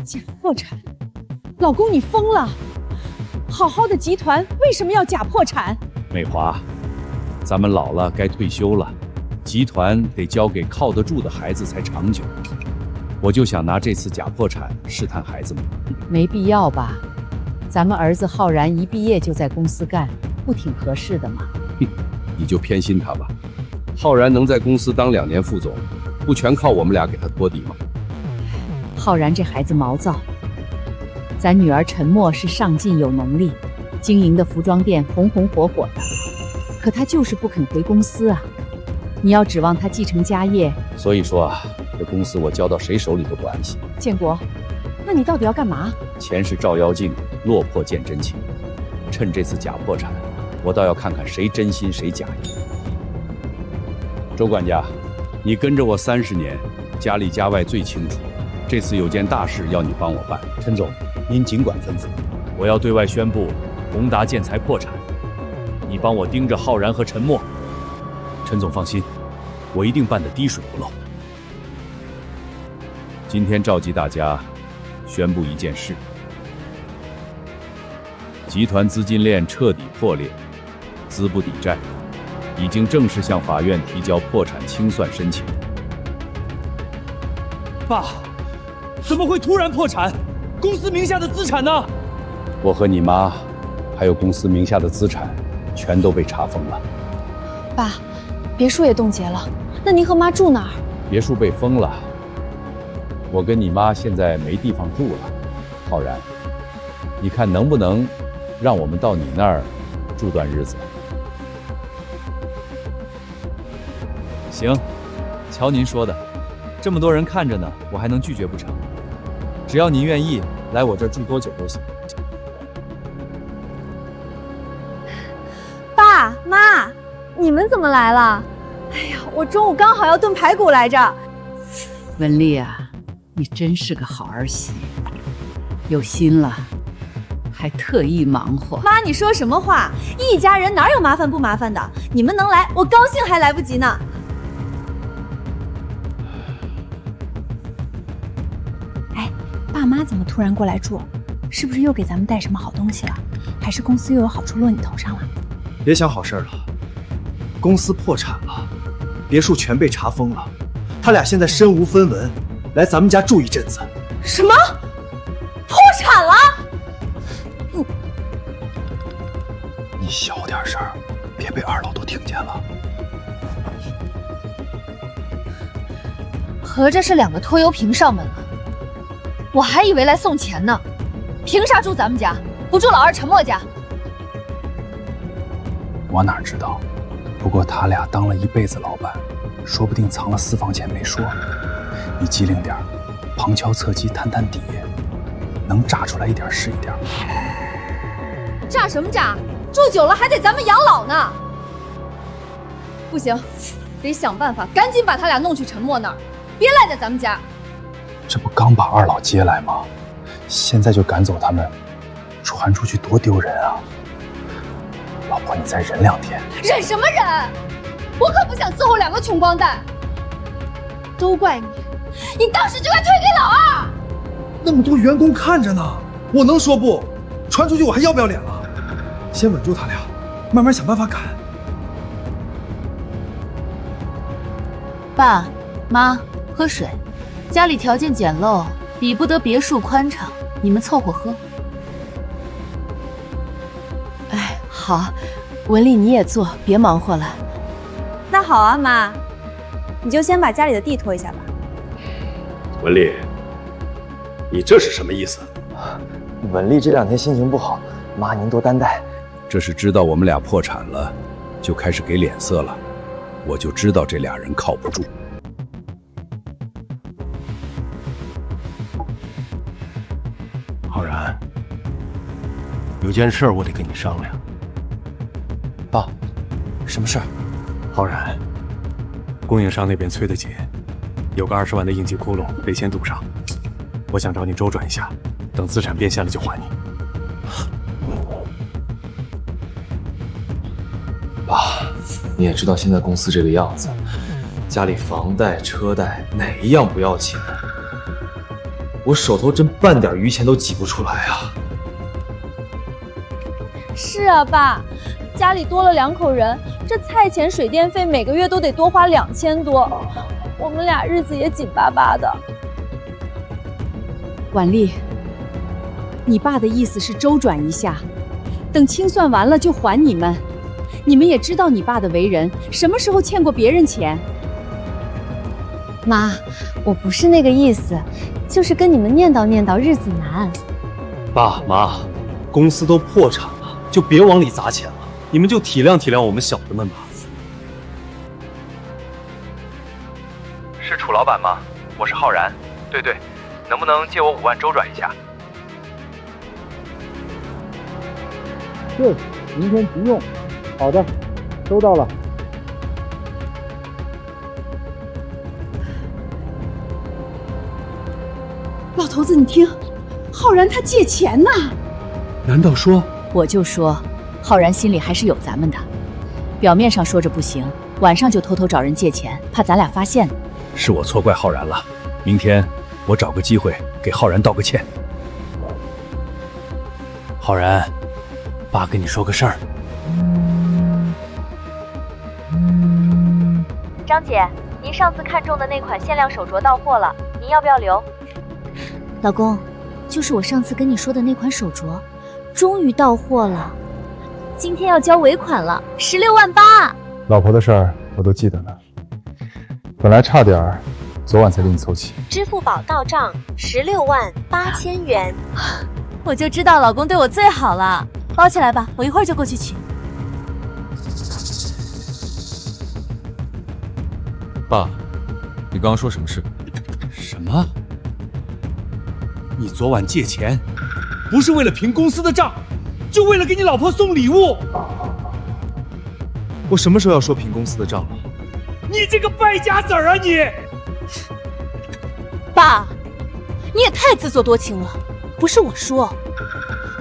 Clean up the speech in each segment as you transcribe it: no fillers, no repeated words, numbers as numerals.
假破产，老公你疯了！好好的集团为什么要假破产？美华，咱们老了该退休了，集团得交给靠得住的孩子才长久。我就想拿这次假破产试探孩子们。没必要吧？咱们儿子浩然一毕业就在公司干，不挺合适的吗？你就偏心他吧。浩然能在公司当2年副总，不全靠我们俩给他托底吗？浩然这孩子毛躁，咱女儿陈默是上进有能力，经营的服装店红红火火的，可她就是不肯回公司啊。你要指望她继承家业，所以说啊，这公司我交到谁手里都不安心。建国，那你到底要干嘛？钱是照妖镜，落魄见真情。趁这次假破产，我倒要看看谁真心谁假意。周管家，你跟着我30年，家里家外最清楚。这次有件大事要你帮我办。陈总，您尽管吩咐。我要对外宣布宏达建材破产，你帮我盯着浩然和陈默。陈总放心，我一定办得滴水不漏。今天召集大家，宣布一件事：集团资金链彻底破裂，资不抵债，已经正式向法院提交破产清算申请。爸，怎么会突然破产？公司名下的资产呢？我和你妈，还有公司名下的资产，全都被查封了。爸，别墅也冻结了，那您和妈住哪儿？别墅被封了，我跟你妈现在没地方住了。浩然，你看能不能让我们到你那儿住段日子？行，瞧您说的，这么多人看着呢，我还能拒绝不成？只要您愿意，来我这儿住多久都行。爸妈，你们怎么来了？哎呀，我中午刚好要炖排骨来着。文丽啊，你真是个好儿媳，有心了，还特意忙活。妈，你说什么话？一家人哪有麻烦不麻烦的？你们能来，我高兴还来不及呢。哎，爸妈怎么突然过来住？是不是又给咱们带什么好东西了？还是公司又有好处落你头上了？别想好事了，公司破产了，别墅全被查封了，他俩现在身无分文，来咱们家住一阵子。什么？破产了？你小点声，别被2楼都听见了。合着是2个拖油瓶上门了，我还以为来送钱呢。凭啥住咱们家，不住老二陈默家？我哪知道？不过他俩当了一辈子老板，说不定藏了私房钱没说。你机灵点，旁敲侧击探探底，能炸出来一点是一点。炸什么炸？住久了还得咱们养老呢。不行，得想办法赶紧把他俩弄去陈默那儿，别赖在咱们家。这不刚把2老接来吗？现在就赶走他们，传出去多丢人啊！老婆，你再忍2天。忍什么忍？我可不想伺候2个穷光蛋。都怪你，你当时就该推给老二。那么多员工看着呢，我能说不？传出去我还要不要脸了？先稳住他俩，慢慢想办法赶。爸妈，喝水。家里条件简陋，比不得别墅宽敞，你们凑合喝。哎，好，文丽你也坐，别忙活了。那好啊，妈，你就先把家里的地拖一下吧。文丽，你这是什么意思？文丽这2天心情不好，妈您多担待。这是知道我们俩破产了，就开始给脸色了。我就知道这俩人靠不住。浩然，有件事我得跟你商量。爸，什么事儿？浩然，供应商那边催得紧，有个20万的应急窟窿得先堵上。我想找你周转一下，等资产变现了就还你。爸，你也知道现在公司这个样子，家里房贷、车贷哪一样不要钱？我手头真半点余钱都挤不出来啊。是啊，爸，家里多了2口人，这菜钱、水电费每个月都得多花2000多，我们俩日子也紧巴巴的。婉丽，你爸的意思是周转一下，等清算完了就还你们。你们也知道你爸的为人，什么时候欠过别人钱？妈，我不是那个意思，就是跟你们念叨念叨，日子难。爸妈，公司都破产了，就别往里砸钱了，你们就体谅体谅我们小的们吧。是楚老板吗？我是浩然。对，能不能借我5万周转一下？是，明天急用。好的，收到了。老头子，你听，浩然他借钱呢。难道说？我就说，浩然心里还是有咱们的，表面上说着不行，晚上就偷偷找人借钱，怕咱俩发现。是我错怪浩然了，明天我找个机会给浩然道个歉。浩然，爸跟你说个事儿。张姐，您上次看中的那款限量手镯到货了，您要不要留？老公，就是我上次跟你说的那款手镯，终于到货了，今天要交尾款了，16.8万。老婆的事儿我都记得呢，本来差点儿，昨晚才给你凑齐。支付宝到账16.8万元。我就知道老公对我最好了，包起来吧，我一会儿就过去取。爸，你刚刚说什么事？什么？你昨晚借钱，不是为了平公司的账，就为了给你老婆送礼物？我什么时候要说平公司的账了？你这个败家子儿啊你！爸，你也太自作多情了。不是我说，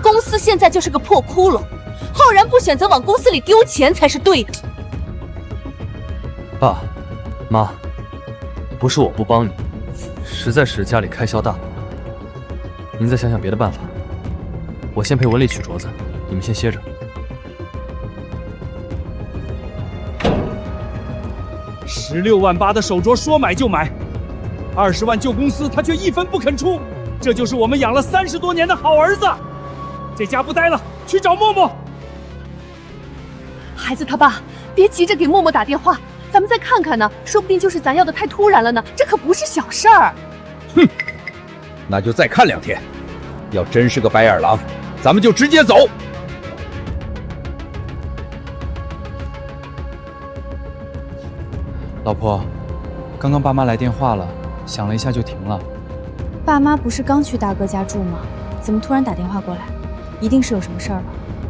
公司现在就是个破窟窿，浩然不选择往公司里丢钱才是对的。爸妈，不是我不帮你，实在是家里开销大，您再想想别的办法。我先陪文丽取镯子，你们先歇着。16.8万的手镯说买就买，20万救公司他却1分不肯出，这就是我们养了30多年的好儿子。这家不待了，去找默默。孩子他爸，别急着给默默打电话，咱们再看看呢，说不定就是咱要的太突然了呢，这可不是小事儿。哼，那就再看2天，要真是个白眼狼，咱们就直接走。老婆，刚刚爸妈来电话了，响了一下就停了。爸妈不是刚去大哥家住吗？怎么突然打电话过来？一定是有什么事儿吧？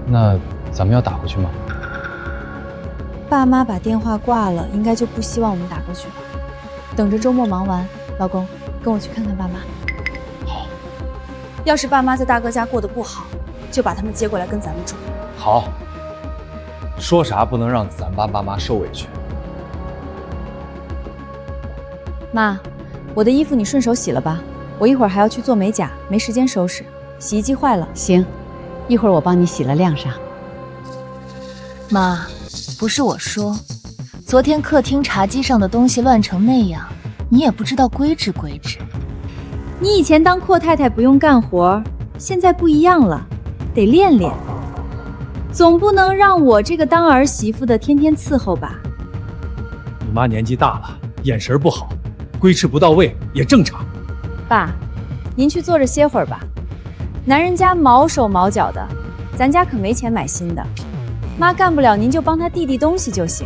那咱们要打回去吗？爸妈把电话挂了，应该就不希望我们打过去了。等着周末忙完，老公跟我去看看爸妈。好。要是爸妈在大哥家过得不好，就把他们接过来跟咱们住。好。说啥不能让咱爸妈受委屈。妈，我的衣服你顺手洗了吧，我一会儿还要去做美甲，没时间收拾。洗衣机坏了。行，一会儿我帮你洗了晾上。妈，不是我说，昨天客厅茶几上的东西乱成那样，你也不知道规制规制。你以前当阔太太不用干活，现在不一样了，得练练。总不能让我这个当儿媳妇的天天伺候吧？你妈年纪大了，眼神不好，规制不到位也正常。爸，您去坐着歇会儿吧。男人家毛手毛脚的，咱家可没钱买新的。妈干不了，您就帮她递递东西就行。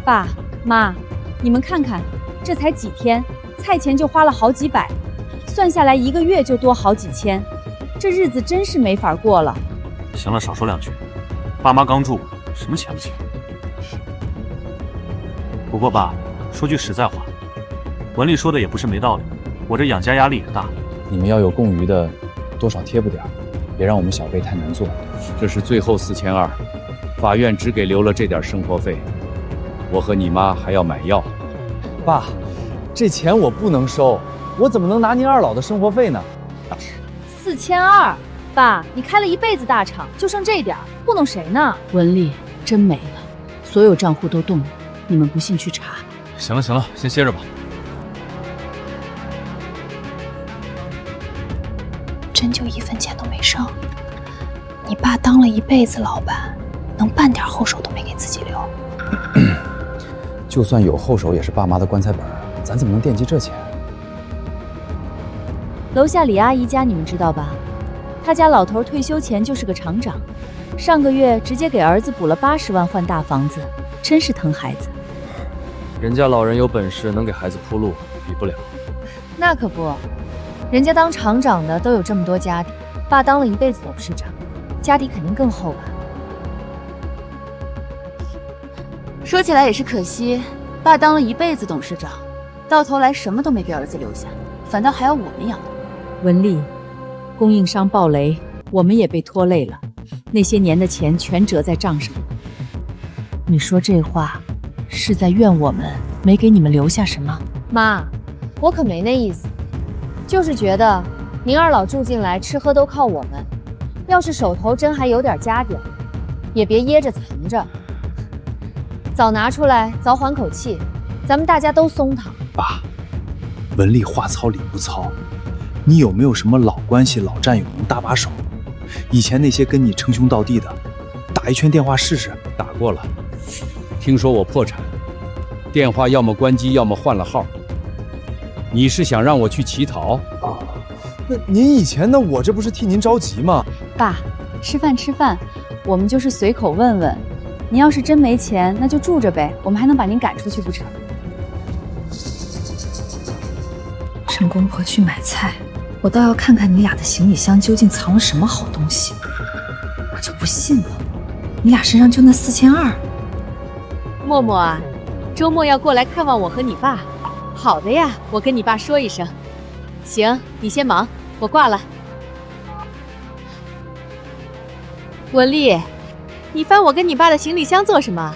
爸妈，你们看看，这才几天，菜钱就花了好几百，算下来1个月就多好几千，这日子真是没法过了。行了，少说2句。爸妈刚住，什么钱不钱？不过爸，说句实在话，文丽说的也不是没道理。我这养家压力也大，你们要有共余的，多少贴补点，别让我们小辈太难做。这是最后4200，法院只给留了这点生活费，我和你妈还要买药。爸，这钱我不能收，我怎么能拿您二老的生活费呢？4200，爸，你开了一辈子大厂，就剩这点儿，糊弄谁呢？文丽真没了，所有账户都动了，你们不信去查。行了行了，先歇着吧。真就1分钱都没剩。你爸当了一辈子老板，能半点后手都没给自己留。就算有后手，也是爸妈的棺材本，咱怎么能惦记这钱？楼下李阿姨家你们知道吧？她家老头退休前就是个厂长，上个月直接给儿子补了80万换大房子，真是疼孩子。人家老人有本事，能给孩子铺路，比不了。那可不，人家当厂长的都有这么多家底，爸当了一辈子董事长，家底肯定更厚吧。说起来也是可惜，爸当了一辈子董事长，到头来什么都没给儿子留下，反倒还要我们养。文丽，供应商暴雷，我们也被拖累了，那些年的钱全折在账上。你说这话是在怨我们没给你们留下什么？妈，我可没那意思，就是觉得您二老住进来吃喝都靠我们，要是手头真还有点家底儿，也别掖着藏着，早拿出来早缓口气，咱们大家都松躺。爸，文丽话糙理不糙，你有没有什么老关系老战友能搭把手？以前那些跟你称兄道弟的，打一圈电话试试。打过了，听说我破产，电话要么关机，要么换了号。你是想让我去乞讨？那您以前呢？我这不是替您着急吗？爸，吃饭吃饭，我们就是随口问问。您要是真没钱，那就住着呗，我们还能把您赶出去不成？趁公婆去买菜，我倒要看看你俩的行李箱究竟藏了什么好东西。我就不信了，你俩身上就那4200。默默啊，周末要过来看望我和你爸。好的呀，我跟你爸说一声。行，你先忙，我挂了。文丽，你翻我跟你爸的行李箱做什么？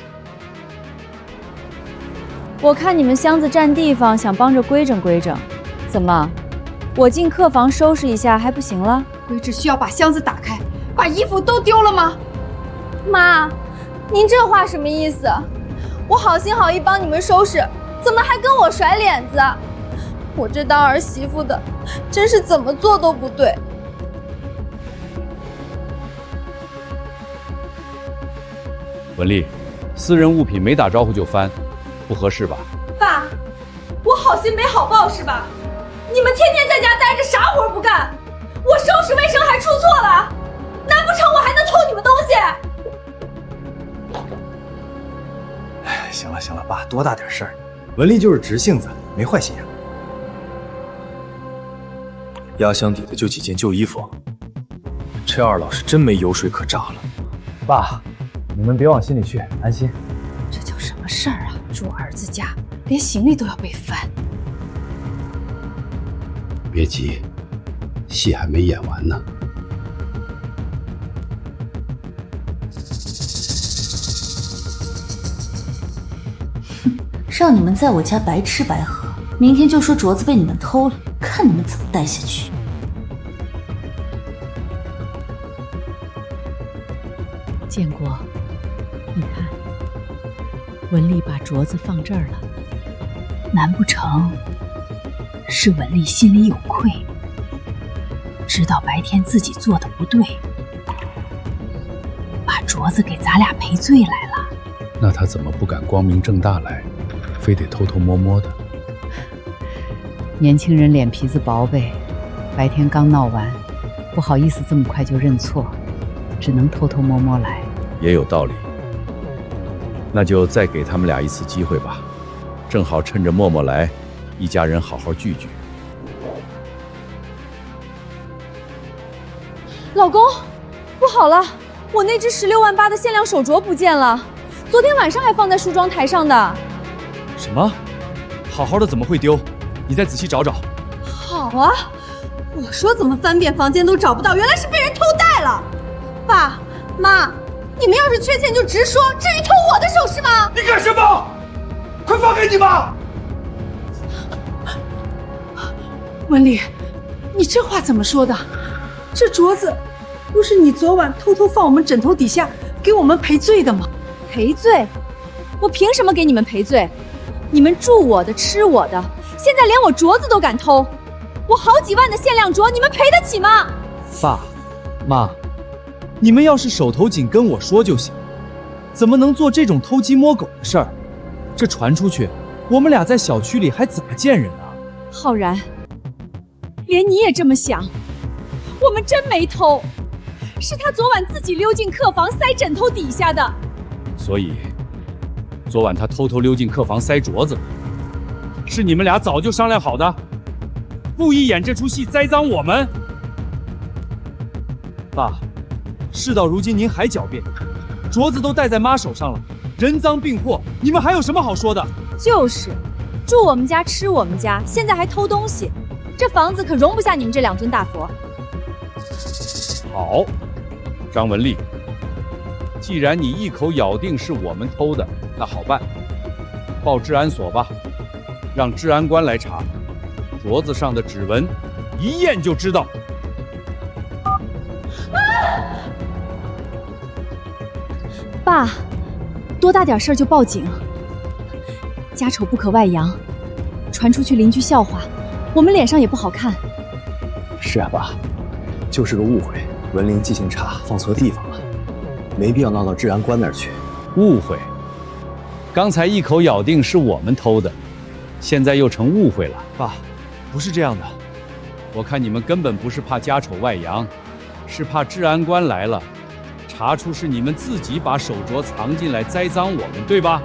我看你们箱子占地方，想帮着规整规整。怎么，我进客房收拾一下还不行了？我只需要把箱子打开，把衣服都丢了吗？妈，您这话什么意思？我好心好意帮你们收拾，怎么还跟我甩脸子？我这当儿媳妇的，真是怎么做都不对。文丽，私人物品没打招呼就翻，不合适吧？爸，我好心没好报是吧？你们天天在家待着，啥活不干，我收拾卫生还出错了，难不成我还能偷你们东西？哎，行了行了，爸，多大点事儿？文丽就是直性子，没坏心眼。压箱底的就几件旧衣服，这二老是真没油水可榨了。爸，你们别往心里去，安心。这叫什么事儿啊？住儿子家，连行李都要被翻。别急，戏还没演完呢。让你们在我家白吃白喝，明天就说镯子被你们偷了，看你们怎么待下去。建国，你看，文丽把镯子放这儿了，难不成是文丽心里有愧，知道白天自己做的不对，把镯子给咱俩赔罪来了？那他怎么不敢光明正大来，非得偷偷摸摸的？年轻人脸皮子薄呗，白天刚闹完，不好意思这么快就认错，只能偷偷摸摸来。也有道理，那就再给他们俩一次机会吧，正好趁着默默来，一家人好好聚聚。老公，不好了，我那只16万8的限量手镯不见了，昨天晚上还放在梳妆台上的。什么？好好的怎么会丢？你再仔细找找。好啊，我说怎么翻遍房间都找不到，原来是被人偷带了。爸妈，你们要是缺钱就直说，至于偷我的首饰吗？你干什么？快放开你妈！文丽，你这话怎么说的？这镯子不是你昨晚偷偷放我们枕头底下给我们赔罪的吗？赔罪？我凭什么给你们赔罪？你们住我的，吃我的，现在连我镯子都敢偷，我好几万的限量镯，你们赔得起吗？爸妈，你们要是手头紧跟我说就行，怎么能做这种偷鸡摸狗的事儿？这传出去，我们俩在小区里还怎么见人啊？浩然，连你也这么想？我们真没偷，是他昨晚自己溜进客房塞枕头底下的。所以，昨晚他偷偷溜进客房塞镯子，是你们俩早就商量好的，故意演这出戏栽赃我们。爸，事到如今您还狡辩，镯子都戴在妈手上了，人赃并获，你们还有什么好说的？就是，住我们家，吃我们家，现在还偷东西，这房子可容不下你们这两尊大佛。好，张文丽，既然你一口咬定是我们偷的，那好办，报治安所吧，让治安官来查，镯子上的指纹一验就知道。爸，多大点事儿就报警，家丑不可外扬，传出去邻居笑话，我们脸上也不好看。是啊，爸，就是个误会，文玲记性差，放错地方了，没必要闹到治安官那儿去。误会？刚才一口咬定是我们偷的，现在又成误会了。爸，不是这样的，我看你们根本不是怕家丑外扬，是怕治安官来了，查出是你们自己把手镯藏进来栽赃我们，对吧？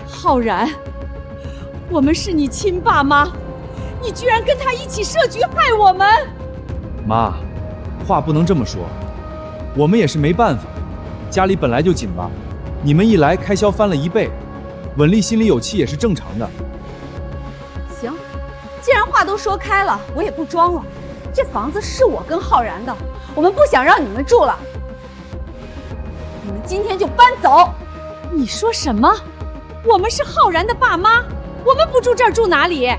浩然，我们是你亲爸妈，你居然跟他一起设局害我们！妈，话不能这么说，我们也是没办法，家里本来就紧巴，你们一来开销翻了1倍，文丽心里有气也是正常的。行，既然话都说开了，我也不装了。这房子是我跟浩然的，我们不想让你们住了，你们今天就搬走。你说什么？我们是浩然的爸妈，我们不住这儿住哪里？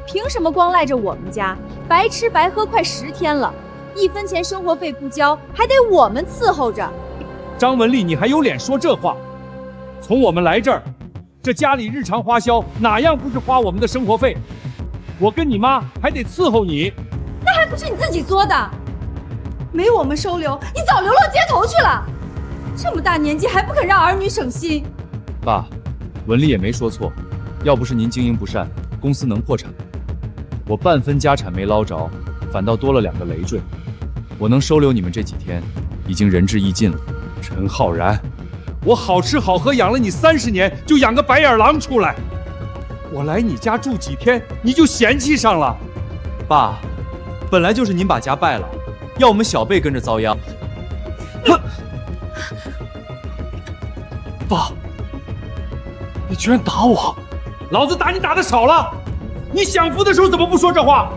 凭什么光赖着我们家，白吃白喝快10天了，1分钱生活费不交，还得我们伺候着？张文丽，你还有脸说这话？从我们来这儿，这家里日常花销哪样不是花我们的生活费？我跟你妈还得伺候你，那还不是你自己作的？没我们收留，你早流落街头去了。这么大年纪还不肯让儿女省心。爸，文丽也没说错，要不是您经营不善，公司能破产？我半分家产没捞着，反倒多了2个累赘。我能收留你们这几天，已经仁至义尽了。陈浩然，我好吃好喝养了你30年，就养个白眼狼出来。我来你家住几天，你就嫌弃上了。爸，本来就是您把家败了，要我们小辈跟着遭殃。爸，你居然打我！老子打你打的少了，你享福的时候怎么不说这话？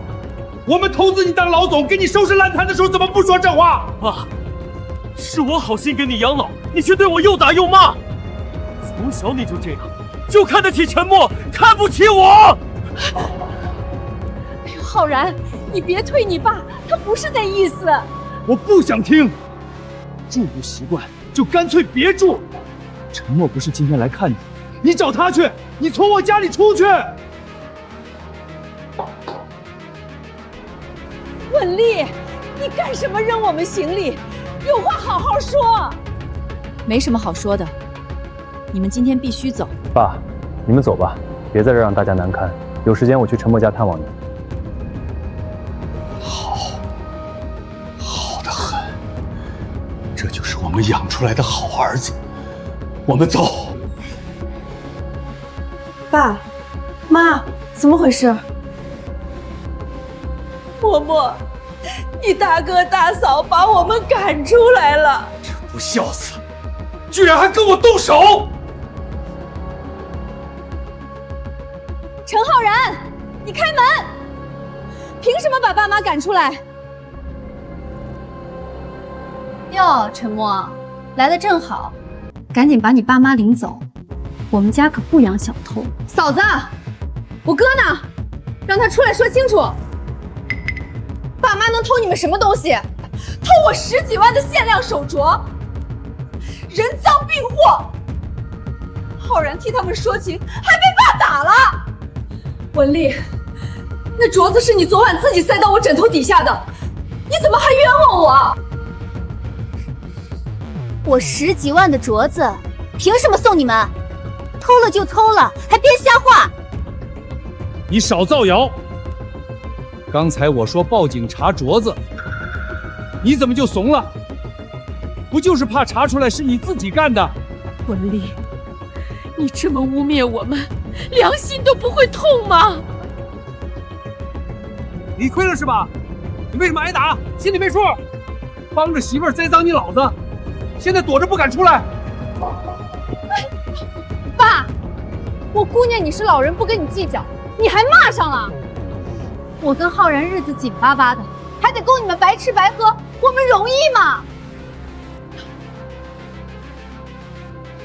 我们投资你当老总，给你收拾烂摊的时候怎么不说这话？爸，是我好心给你养老，你却对我又打又骂。从小你就这样，就看得起陈默，看不起我。哎呦，浩然，你别推你爸，他不是那意思。我不想听，住不习惯就干脆别住。陈默不是今天来看你，你找他去，你从我家里出去。文丽，你干什么扔我们行李？有话好好说。没什么好说的，你们今天必须走。爸，你们走吧，别在这让大家难堪。有时间我去陈默家探望你。好得很，这就是我们养出来的好儿子。我们走。爸妈，怎么回事？默默，你大哥大嫂把我们赶出来了。这不孝子，居然还跟我动手！陈浩然，你开门！凭什么把爸妈赶出来？哟，陈默，来的正好，赶紧把你爸妈领走。我们家可不养小偷。嫂子，我哥呢？让他出来说清楚。爸妈能偷你们什么东西？偷我10几万的限量手镯，人赃并获。浩然替他们说情，还被爸打了。文丽，那镯子是你昨晚自己塞到我枕头底下的，你怎么还冤枉我？我10几万的镯子，凭什么送你们？偷了就偷了，还编瞎话！你少造谣！刚才我说报警查镯子，你怎么就怂了？不就是怕查出来是你自己干的？文丽，你这么污蔑我们，良心都不会痛吗？理亏了是吧？你为什么挨打？心里没数？帮着媳妇儿栽赃你老子，现在躲着不敢出来。爸，我姑娘你是老人，不跟你计较，你还骂上了。我跟浩然日子紧巴巴的，还得供你们白吃白喝，我们容易吗？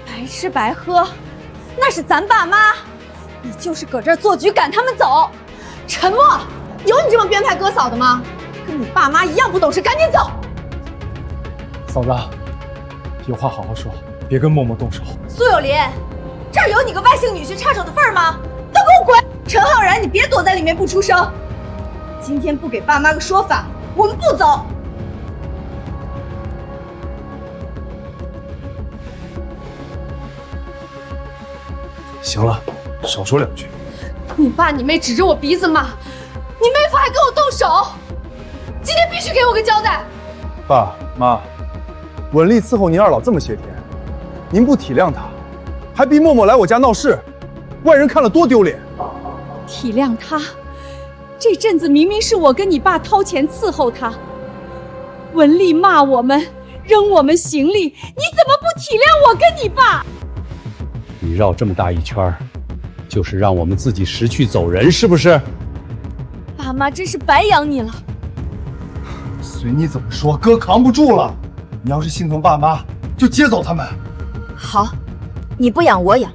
白吃白喝，那是咱爸妈，你就是搁这儿做局赶他们走。沉默，有你这么编排哥嫂的吗？跟你爸妈一样不懂事，赶紧走。嫂子，有话好好说，别跟默默动手。苏有林，这儿有你个外姓女婿插手的份儿吗？都给我滚！陈浩然，你别躲在里面不出声。今天不给爸妈个说法，我们不走。行了，少说2句。你爸你妹指着我鼻子骂，你妹夫还跟我动手，今天必须给我个交代。爸妈，文丽伺候您二老这么些天，您不体谅她，还逼默默来我家闹事，外人看了多丢脸。体谅她？这阵子明明是我跟你爸掏钱伺候她，文丽骂我们，扔我们行李，你怎么不体谅我跟你爸？你绕这么大一圈，就是让我们自己识趣走人，是不是？爸妈真是白养你了。随你怎么说，哥扛不住了。你要是心疼爸妈，就接走他们。好，你不养我养。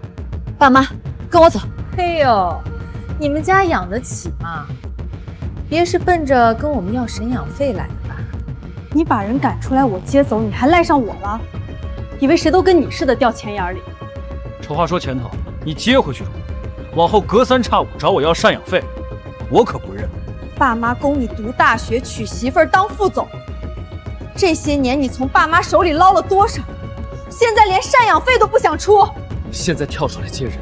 爸妈，跟我走。嘿呦，你们家养得起吗？别是奔着跟我们要赡养费来的吧？你把人赶出来，我接走，你还赖上我了？以为谁都跟你似的掉钱眼里？丑话说前头，你接回去中，往后隔3差5找我要赡养费，我可不认。爸妈供你读大学，娶媳妇儿，当副总，这些年你从爸妈手里捞了多少？现在连赡养费都不想出。现在跳出来接人，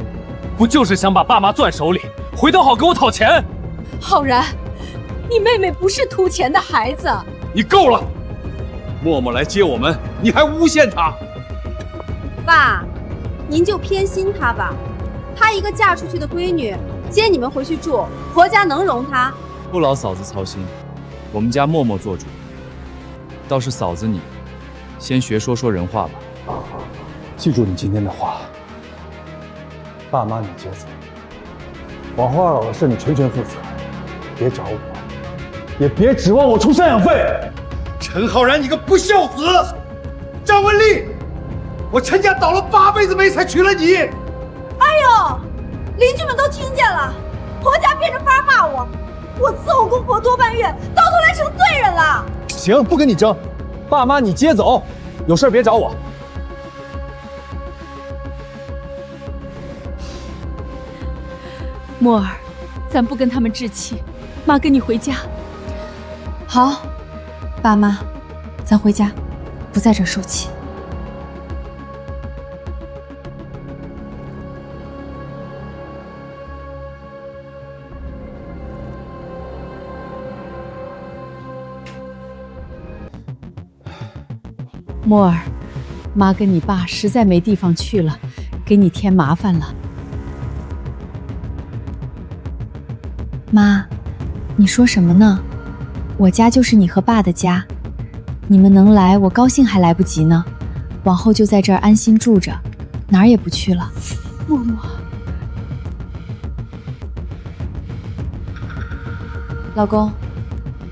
不就是想把爸妈攥手里，回头好给我讨钱？浩然，你妹妹不是图钱的孩子。你够了！默默来接我们，你还诬陷她。爸，您就偏心她吧，她一个嫁出去的闺女，接你们回去住，婆家能容她？不劳嫂子操心，我们家默默做主。倒是嫂子你，先学说说人话吧。记住你今天的话，爸妈你接走，往后二老的事你全权负责，别找我，也别指望我出赡养费。陈浩然，你个不孝子！张文丽，我陈家倒了8辈子霉才娶了你。哎呦，邻居们都听见了，婆家变着法骂我，我伺候公婆多半月，到头来成罪人了。行，不跟你争，爸妈你接走，有事别找我。默儿，咱不跟他们置气，妈跟你回家。好，爸妈，咱回家，不在这儿受气。默儿，妈跟你爸实在没地方去了，给你添麻烦了。妈，你说什么呢？我家就是你和爸的家，你们能来，我高兴还来不及呢。往后就在这儿安心住着，哪儿也不去了。默默，老公，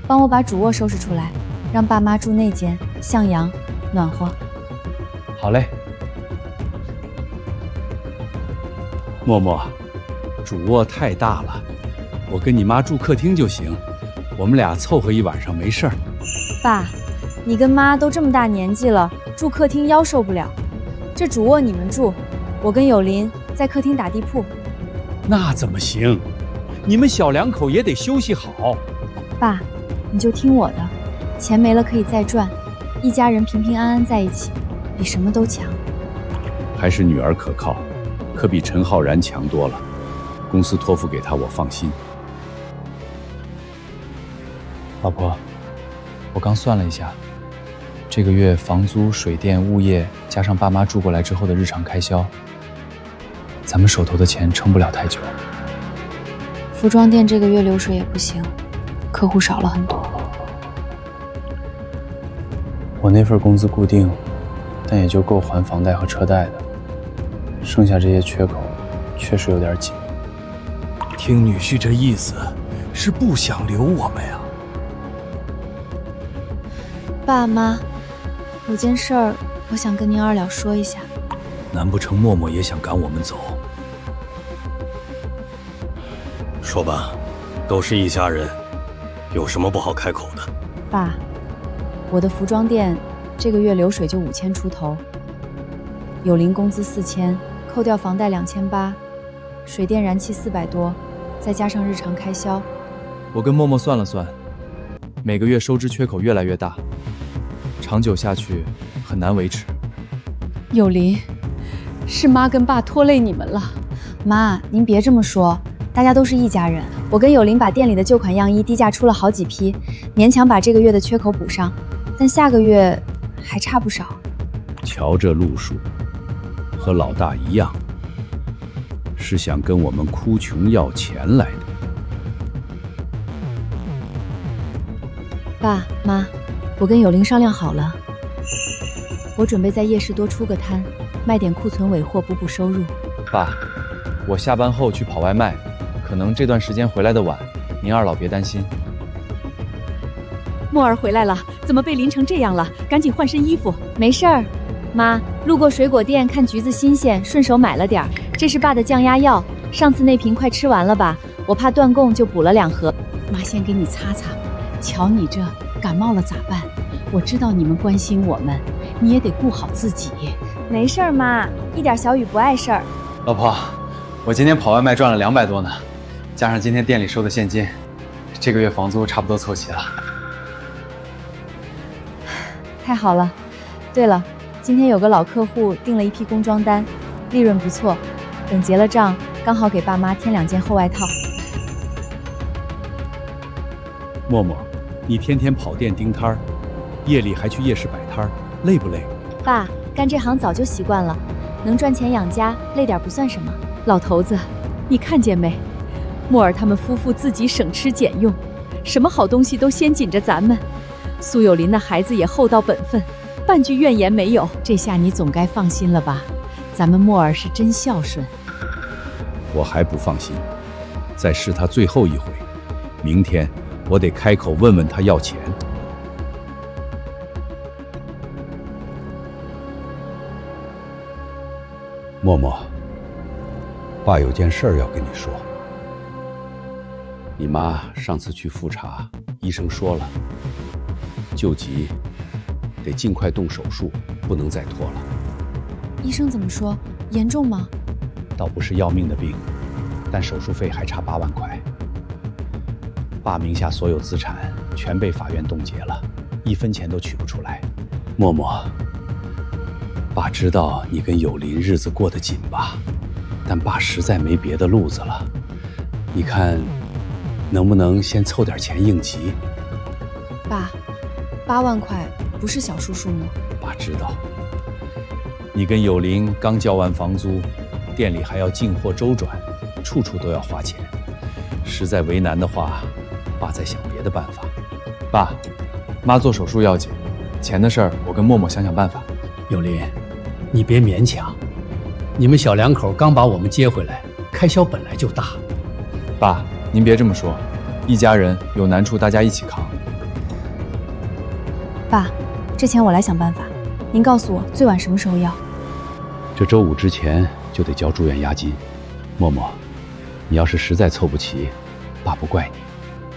帮我把主卧收拾出来，让爸妈住那间，向阳，暖和。好嘞。默默，主卧太大了，我跟你妈住客厅就行，我们俩凑合一晚上没事儿。爸，你跟妈都这么大年纪了，住客厅腰受不了。这主卧你们住，我跟有林在客厅打地铺。那怎么行？你们小两口也得休息好。爸，你就听我的，钱没了可以再赚，一家人平平安安在一起，比什么都强。还是女儿可靠，可比陈浩然强多了。公司托付给他，我放心。老婆，我刚算了一下，这个月房租、水电、物业加上爸妈住过来之后的日常开销，咱们手头的钱撑不了太久。服装店这个月流水也不行，客户少了很多。我那份工资固定，但也就够还房贷和车贷的，剩下这些缺口确实有点紧。听女婿这意思，是不想留我们呀？爸妈，有件事儿我想跟您二了说一下。难不成默默也想赶我们走？说吧，都是一家人，有什么不好开口的？爸，我的服装店这个月流水就5000出头，有林工资4000，扣掉房贷2800，水电燃气400多，再加上日常开销。我跟默默算了算，每个月收支缺口越来越大，长久下去很难维持。有林，是妈跟爸拖累你们了。妈，您别这么说，大家都是一家人。我跟有林把店里的旧款样衣低价出了好几批，勉强把这个月的缺口补上，但下个月还差不少。瞧这路数，和老大一样，是想跟我们哭穷要钱来的。爸妈，我跟有林商量好了，我准备在夜市多出个摊，卖点库存尾货补补收入。爸，我下班后去跑外卖，可能这段时间回来的晚，您二老别担心。墨儿回来了，怎么被淋成这样了？赶紧换身衣服。没事儿，妈，路过水果店看橘子新鲜，顺手买了点儿。这是爸的降压药，上次那瓶快吃完了吧？我怕断供，就补了2盒。妈先给你擦擦。瞧你这感冒了咋办？我知道你们关心我们，你也得顾好自己。没事儿，妈，一点小雨不碍事儿。老婆，我今天跑外卖赚了200多呢，加上今天店里收的现金，这个月房租差不多凑齐了。太好了！对了，今天有个老客户订了一批工装单，利润不错，等结了账，刚好给爸妈添2件厚外套。默默，你天天跑店盯摊儿，夜里还去夜市摆摊儿，累不累？爸，干这行早就习惯了，能赚钱养家，累点不算什么。老头子，你看见没？莫尔他们夫妇自己省吃俭用，什么好东西都先紧着咱们。苏有林那孩子也厚道本分，半句怨言没有。这下你总该放心了吧？咱们莫尔是真孝顺。我还不放心，再试他最后一回。明天我得开口问问他要钱。默默，爸有件事要跟你说。你妈上次去复查，医生说了，救急，得尽快动手术，不能再拖了。医生怎么说？严重吗？倒不是要命的病，但手术费还差8万块。爸名下所有资产全被法院冻结了，1分钱都取不出来。默默，爸知道你跟有林日子过得紧吧，但爸实在没别的路子了。你看，能不能先凑点钱应急？爸，8万块不是小数数目。爸知道，你跟有林刚交完房租，店里还要进货周转，处处都要花钱。实在为难的话，爸再想别的办法。爸，妈做手术要紧，钱的事儿我跟默默想想办法。有林，你别勉强，你们小两口刚把我们接回来，开销本来就大。爸，您别这么说，一家人有难处大家一起扛。爸，这钱我来想办法，您告诉我最晚什么时候要？这周5之前就得交住院押金。默默，你要是实在凑不齐，爸不怪你。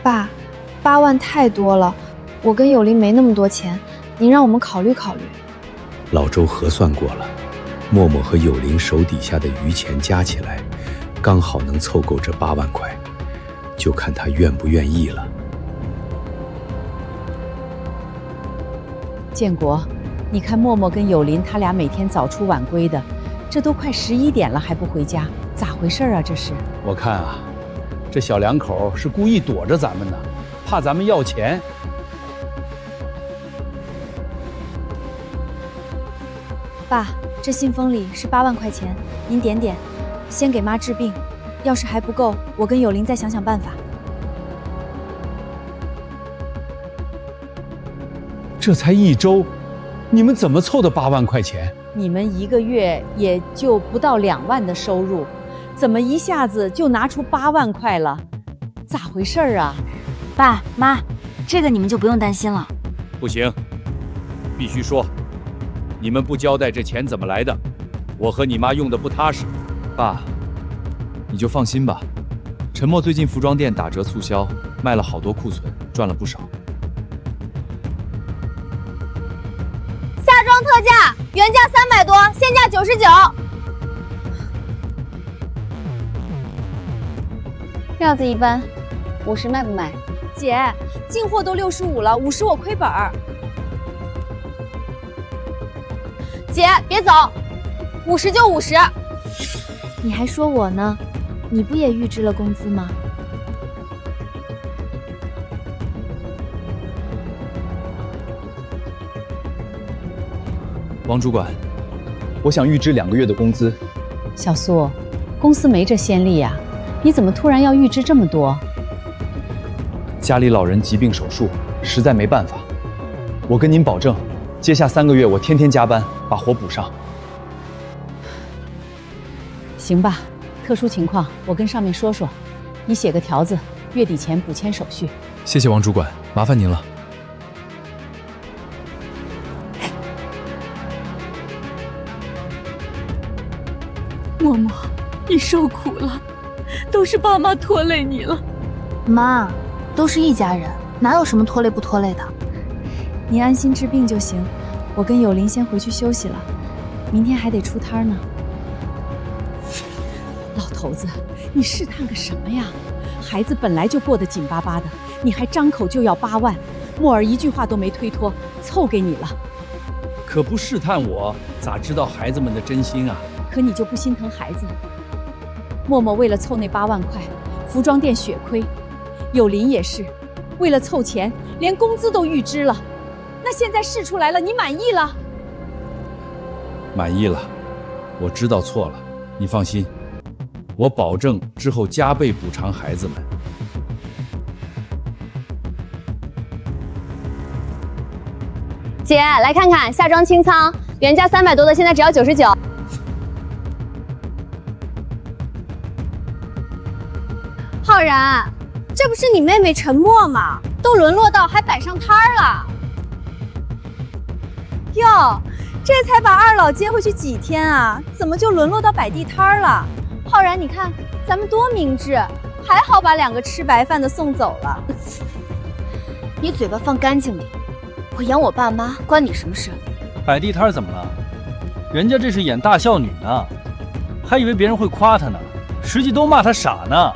爸，8万太多了，我跟有林没那么多钱，您让我们考虑考虑。老周核算过了，默默和有林手底下的余钱加起来，刚好能凑够这8万块，就看他愿不愿意了。建国，你看默默跟有林他俩每天早出晚归的，这都快11点了还不回家，咋回事啊？这是？我看啊，这小两口是故意躲着咱们呢，怕咱们要钱。爸，这信封里是8万块钱，您点点，先给妈治病，要是还不够，我跟有林再想想办法。这才1周，你们怎么凑的8万块钱？你们1个月也就不到2万的收入，怎么一下子就拿出8万块了？咋回事啊？爸妈，这个你们就不用担心了。不行，必须说，你们不交代这钱怎么来的，我和你妈用的不踏实。爸，你就放心吧，陈默最近服装店打折促销，卖了好多库存，赚了不少。夏装特价，原价300多，现价99。料子一般，50卖不卖？姐，进货都65了，50我亏本儿。姐，别走，50就50。你还说我呢？你不也预支了工资吗？王主管，我想预支2个月的工资。小苏，公司没这先例呀，你怎么突然要预支这么多？家里老人疾病手术，实在没办法。我跟您保证，接下3个月我天天加班，把活补上。行吧，特殊情况我跟上面说说，你写个条子，月底前补签手续。谢谢王主管，麻烦您了。默默，你受苦了，都是爸妈拖累你了。妈，都是一家人，哪有什么拖累不拖累的？您安心治病就行，我跟有林先回去休息了，明天还得出摊呢。老头子，你试探个什么呀？孩子本来就过得紧巴巴的，你还张口就要8万，默儿一句话都没推脱，凑给你了。可不试探我，咋知道孩子们的真心啊？可你就不心疼孩子？默默为了凑那8万块，服装店血亏；有林也是，为了凑钱，连工资都预支了。那现在试出来了，你满意了？满意了，我知道错了，你放心，我保证之后加倍补偿孩子们。姐，来看看夏装清仓，原价300多的，现在只要99。浩然，这不是你妹妹陈默吗？都沦落到还摆上摊儿了。哟，这才把二老接回去几天啊，怎么就沦落到摆地摊儿了？浩然，你看咱们多明智，还好把2个吃白饭的送走了。你嘴巴放干净点，我养我爸妈关你什么事？摆地摊怎么了？人家这是演大孝女呢，还以为别人会夸她呢，实际都骂她傻呢。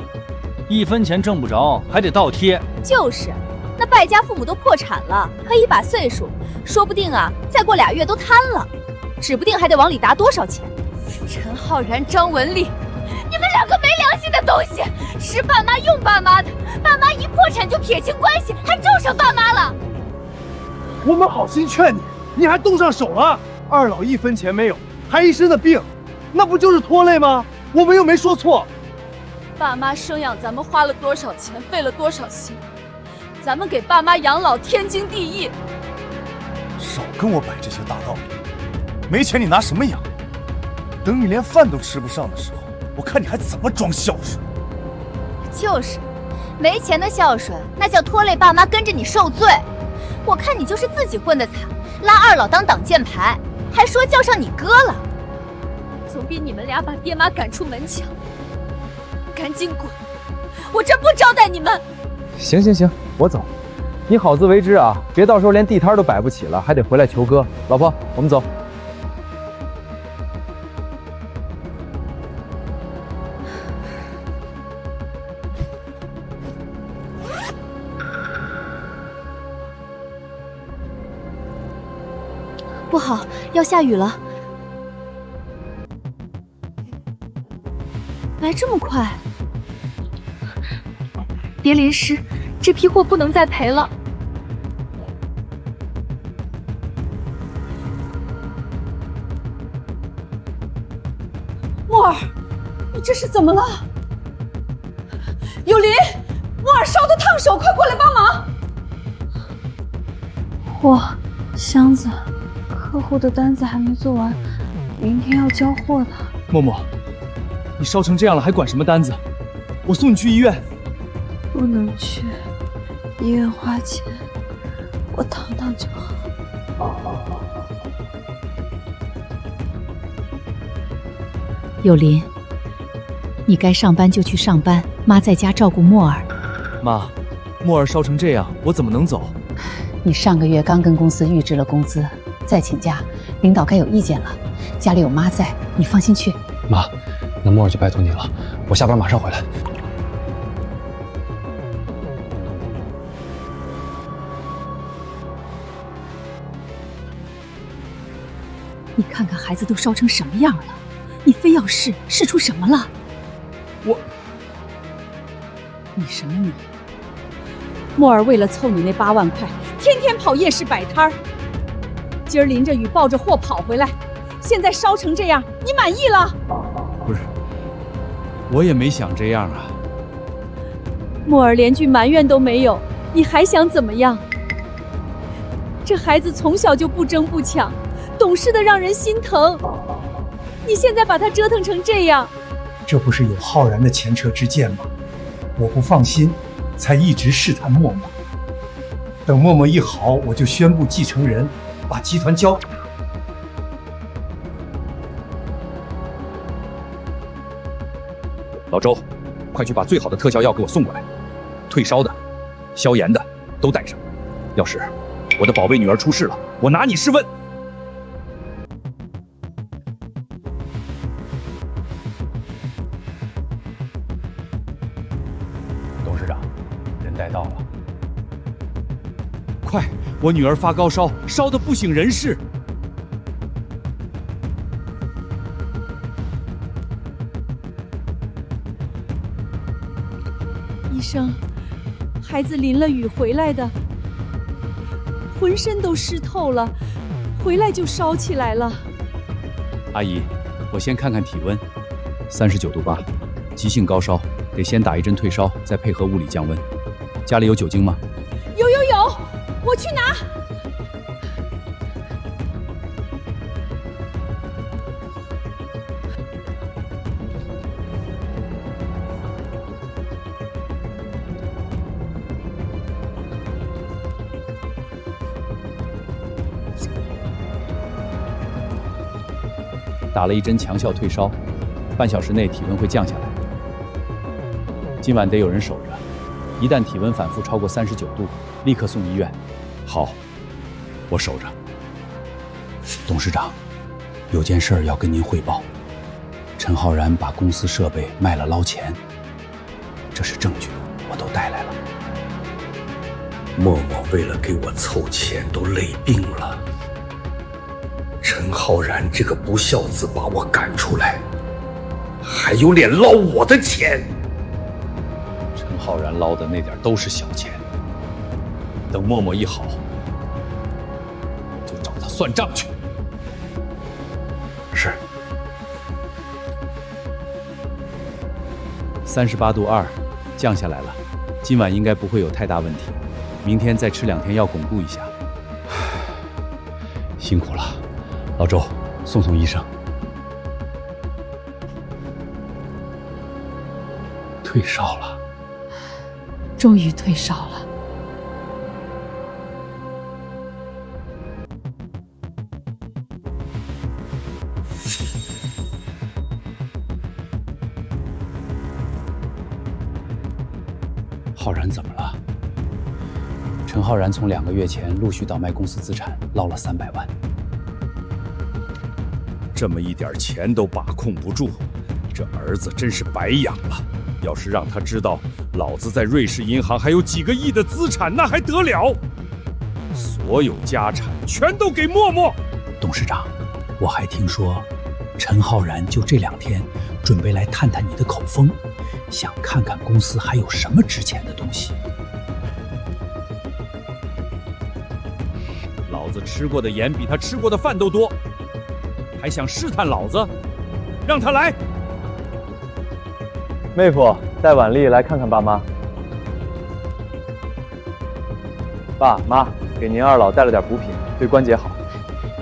1分钱挣不着，还得倒贴。就是，那败家父母都破产了，可一把岁数，说不定啊，再过2月都瘫了，指不定还得往里打多少钱。陈浩然、张文丽，你们2个没良心的东西，吃爸妈用爸妈的，爸妈一破产就撇清关系，还重赏爸妈了。我们好心劝你，你还动上手了。二老1分钱没有，还一身的病，那不就是拖累吗？我们又没说错。爸妈生养咱们花了多少钱，费了多少心，咱们给爸妈养老天经地义。少跟我摆这些大道理，没钱你拿什么养？等你连饭都吃不上的时候，我看你还怎么装孝顺。就是，没钱的孝顺，那叫拖累爸妈跟着你受罪。我看你就是自己混得惨，拉二老当挡箭牌，还说叫上你哥了，总比你们俩把爹妈赶出门强。赶紧滚！我这不招待你们。行行行，我走。你好自为之啊，别到时候连地摊都摆不起了，还得回来求哥。老婆，我们走。不好，要下雨了。来这么快，别淋湿，这批货不能再赔了。莫儿，你这是怎么了？有林，莫儿烧得烫手，快过来帮忙！货、箱子，客户的单子还没做完，明天要交货的。默默，你烧成这样了，还管什么单子？我送你去医院。不能去医院花钱，我躺躺就好。有林，你该上班就去上班，妈在家照顾默儿。妈，默儿烧成这样，我怎么能走？你上个月刚跟公司预支了工资，再请假，领导该有意见了。家里有妈在，你放心去。妈，那默儿就拜托你了，我下班马上回来。你看看孩子都烧成什么样了，你非要试出什么了？你什么你？默儿为了凑你那8万块，天天跑夜市摆摊儿。今儿淋着雨抱着货跑回来，现在烧成这样，你满意了？不是，我也没想这样啊。默儿连句埋怨都没有，你还想怎么样？这孩子从小就不争不抢，懂事的让人心疼。你现在把他折腾成这样，这不是有浩然的前车之鉴吗？我不放心，才一直试探默默。等默默一好，我就宣布继承人，把集团交给他。老周，快去把最好的特效药给我送过来，退烧的、消炎的都带上。要是我的宝贝女儿出事了，我拿你试问。董事长，人带到了。快，我女儿发高烧，烧得不省人事。医生，孩子淋了雨回来的，浑身都湿透了，回来就烧起来了。阿姨，我先看看体温，39度8，急性高烧，得先打一针退烧，再配合物理降温。家里有酒精吗？有，我去拿。打了一针强效退烧，半小时内体温会降下来。今晚得有人守着，一旦体温反复超过39度，立刻送医院。好，我守着。董事长，有件事儿要跟您汇报。陈浩然把公司设备卖了捞钱，这是证据，我都带来了。默默为了给我凑钱都累病了。陈浩然这个不孝子把我赶出来，还有脸捞我的钱？陈浩然捞的那点都是小钱，等默默一好，就找他算账去。是。38度2，降下来了，今晚应该不会有太大问题。明天再吃2天药巩固一下。辛苦了。老周，送医生。退烧了，终于退烧了。浩然怎么了？陈浩然从2个月前陆续倒卖公司资产，捞了300万。这么一点钱都把控不住，这儿子真是白养了。要是让他知道老子在瑞士银行还有几个亿的资产，那还得了？所有家产全都给默默。董事长，我还听说，陈浩然就这2天准备来探探你的口风，想看看公司还有什么值钱的东西。老子吃过的盐比他吃过的饭都多，还想试探老子？让他来。妹夫带婉丽来看看爸妈。爸妈，给您2老带了点补品，对关节好。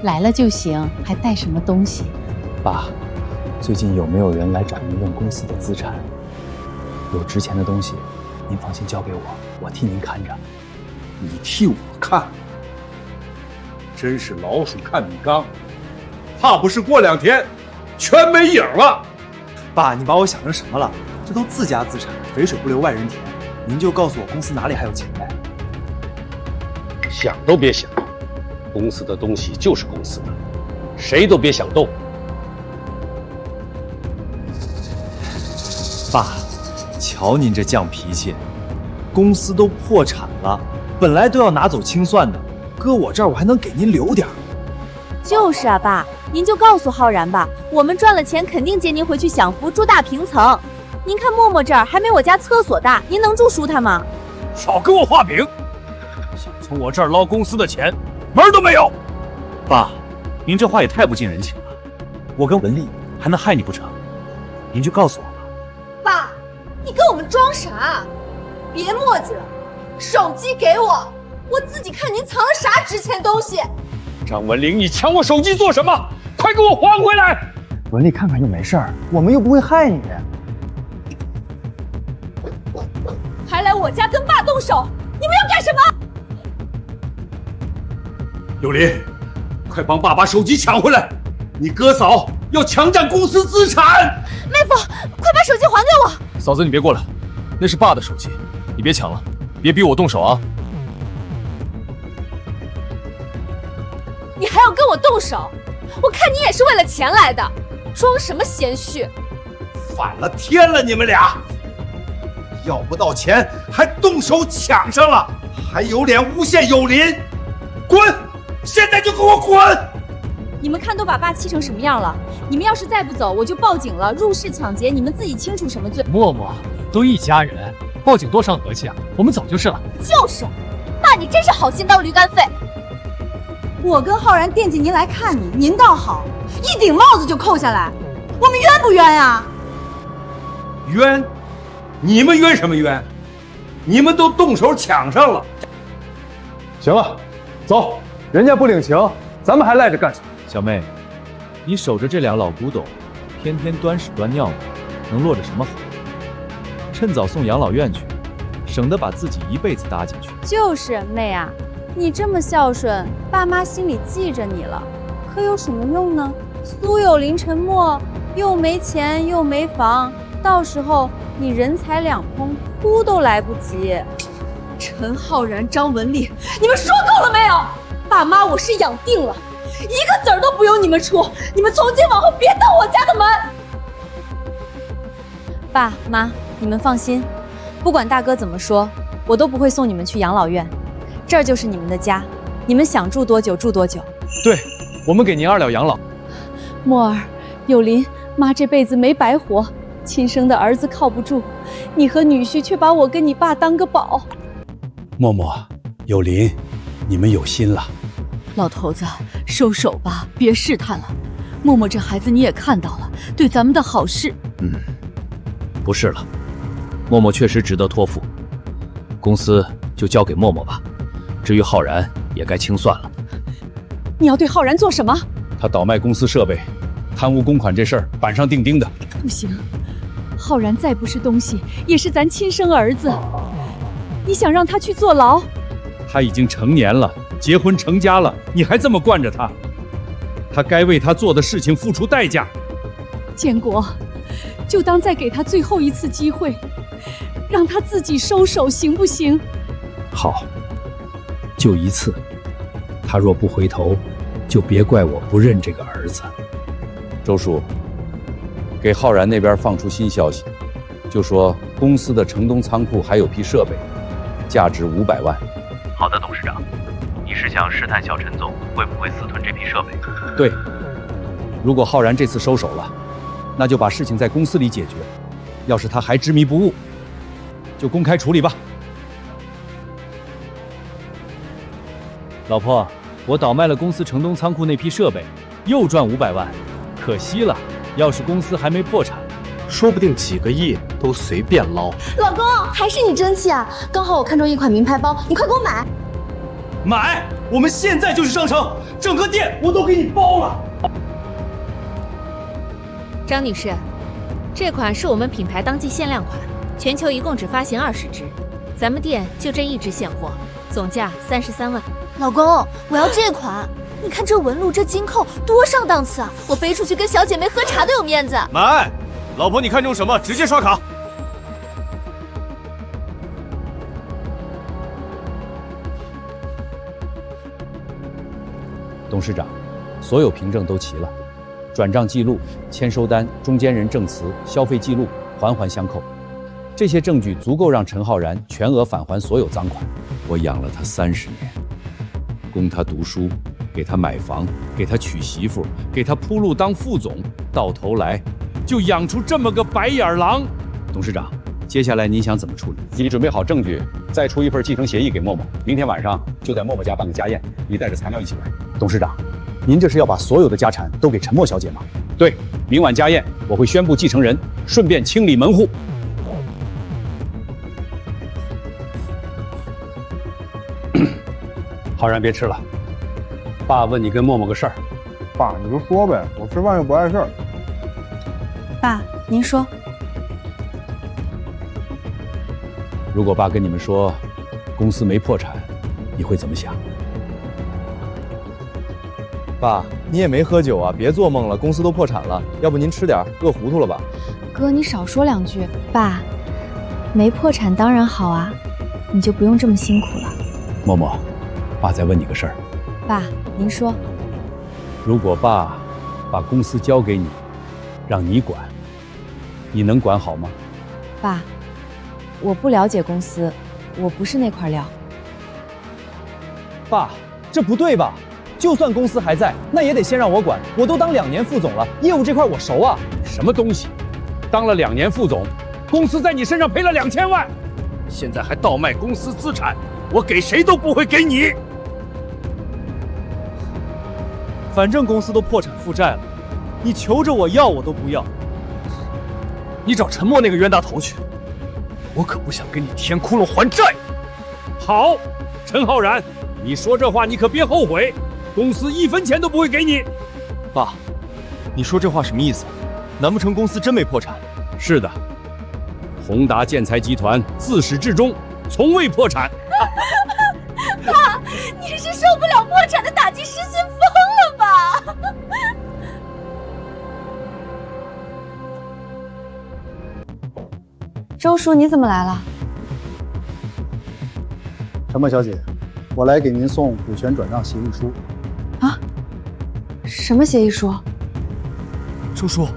来了就行，还带什么东西？爸，最近有没有人来找您问公司的资产？有值钱的东西，您放心交给我，我替您看着。你替我看？真是老鼠看米缸，怕不是过2天全没影了。爸，你把我想成什么了？这都自家资产，肥水不流外人田。您就告诉我公司哪里还有钱呗。想都别想，公司的东西就是公司的，谁都别想动。爸，瞧您这犟脾气，公司都破产了，本来都要拿走清算的，搁我这儿我还能给您留点儿。就是啊，爸，您就告诉浩然吧，我们赚了钱肯定接您回去享福，住大平层。您看默默这儿还没我家厕所大，您能住舒坦吗？少跟我画饼，想从我这儿捞公司的钱，门儿都没有。爸，您这话也太不近人情了，我跟文丽还能害你不成？您就告诉我吧。爸，你跟我们装啥？别磨叽了，手机给我，我自己看您藏了啥值钱东西。张文玲，你抢我手机做什么？快给我还回来！文丽看看又没事儿，我们又不会害你。还来我家跟爸动手，你们要干什么？有林，快帮爸把手机抢回来！你哥嫂要强占公司资产。妹夫，快把手机还给我！嫂子，你别过来，那是爸的手机，你别抢了，别逼我动手啊！你还要跟我动手？我看你也是为了钱来的，装什么贤婿？反了天了，你们俩！要不到钱还动手抢上了，还有脸诬陷有林？滚！现在就给我滚！你们看都把爸气成什么样了？你们要是再不走，我就报警了。入室抢劫，你们自己清楚什么罪？默默，都一家人，报警多伤和气啊！我们走就是了。就是，爸你真是好心当驴肝肺。我跟浩然惦记您来看你，您倒好，一顶帽子就扣下来，我们冤不冤呀？冤？你们冤什么冤？你们都动手抢上了。行了，走，人家不领情，咱们还赖着干什么？小妹，你守着这2老古董，天天端屎端尿的，能落着什么好？趁早送养老院去，省得把自己一辈子搭进去。就是妹啊，你这么孝顺，爸妈心里记着你了，可有什么用呢？苏有林、陈默又没钱又没房，到时候你人财两空，哭都来不及。陈浩然、张文丽，你们说够了没有？爸妈我是养定了，一个子儿都不用你们出，你们从今往后别到我家的门。爸妈，你们放心，不管大哥怎么说，我都不会送你们去养老院，这儿就是你们的家，你们想住多久住多久。对，我们给您2了养老。默儿、有林，妈这辈子没白活，亲生的儿子靠不住，你和女婿却把我跟你爸当个宝。默默，有林，你们有心了。老头子，收手吧，别试探了。默默这孩子你也看到了，对咱们的好事。不是了，默默确实值得托付，公司就交给默默吧。至于浩然，也该清算了。你要对浩然做什么？他倒卖公司设备，贪污公款这事儿板上钉钉的。不行，浩然再不是东西，也是咱亲生儿子。你想让他去坐牢？他已经成年了，结婚成家了，你还这么惯着他？他该为他做的事情付出代价。建国，就当再给他最后一次机会，让他自己收手，行不行？好，就一次，他若不回头，就别怪我不认这个儿子。周叔，给浩然那边放出新消息，就说公司的城东仓库还有批设备，价值500万。好的，董事长，你是想试探小陈总会不会私吞这批设备？对，如果浩然这次收手了，那就把事情在公司里解决；要是他还执迷不悟，就公开处理吧。老婆，我倒卖了公司城东仓库那批设备，又赚500万，可惜了。要是公司还没破产，说不定几个亿都随便捞。老公，还是你争气啊！刚好我看中一款名牌包，你快给我买！买！我们现在就去上城，整个店我都给你包了。张女士，这款是我们品牌当季限量款，全球一共只发行20只，咱们店就这1只现货，总价33万。老公，我要这款！你看这纹路，这金扣多上档次啊！我背出去跟小姐妹喝茶都有面子。买！老婆，你看中什么？直接刷卡。董事长，所有凭证都齐了，转账记录、签收单、中间人证词、消费记录环环相扣，这些证据足够让陈浩然全额返还所有赃款。我养了他30年，供他读书，给他买房，给他娶媳妇，给他铺路当副总，到头来就养出这么个白眼狼。董事长，接下来您想怎么处理？你准备好证据，再出一份继承协议给默默，明天晚上就在默默家办个家宴，你带着材料一起来。董事长，您这是要把所有的家产都给陈默小姐吗？对，明晚家宴我会宣布继承人，顺便清理门户。浩然，别吃了，爸问你跟默默个事儿。爸，你就说呗，我吃饭又不碍事儿。爸，您说。如果爸跟你们说公司没破产，你会怎么想？爸，你也没喝酒啊，别做梦了，公司都破产了，要不您吃点，饿糊涂了吧？哥，你少说2句。爸，没破产当然好啊，你就不用这么辛苦了。默默，爸再问你个事儿。爸，您说。如果爸把公司交给你，让你管，你能管好吗？爸，我不了解公司，我不是那块料。爸，这不对吧？就算公司还在，那也得先让我管，我都当2年副总了，业务这块我熟啊。什么东西？当了2年副总，公司在你身上赔了2000万，现在还倒卖公司资产，我给谁都不会给你。反正公司都破产负债了，你求着我要我都不要。你找陈默那个冤大头去，我可不想跟你填窟窿还债。好，陈浩然，你说这话你可别后悔，公司1分钱都不会给你。爸，你说这话什么意思？难不成公司真没破产？是的，宏达建材集团自始至终从未破产。爸，你是受不了破产的打击失心疯了吧？周叔，你怎么来了？陈默小姐，我来给您送股权转让协议书。啊？什么协议书？周叔，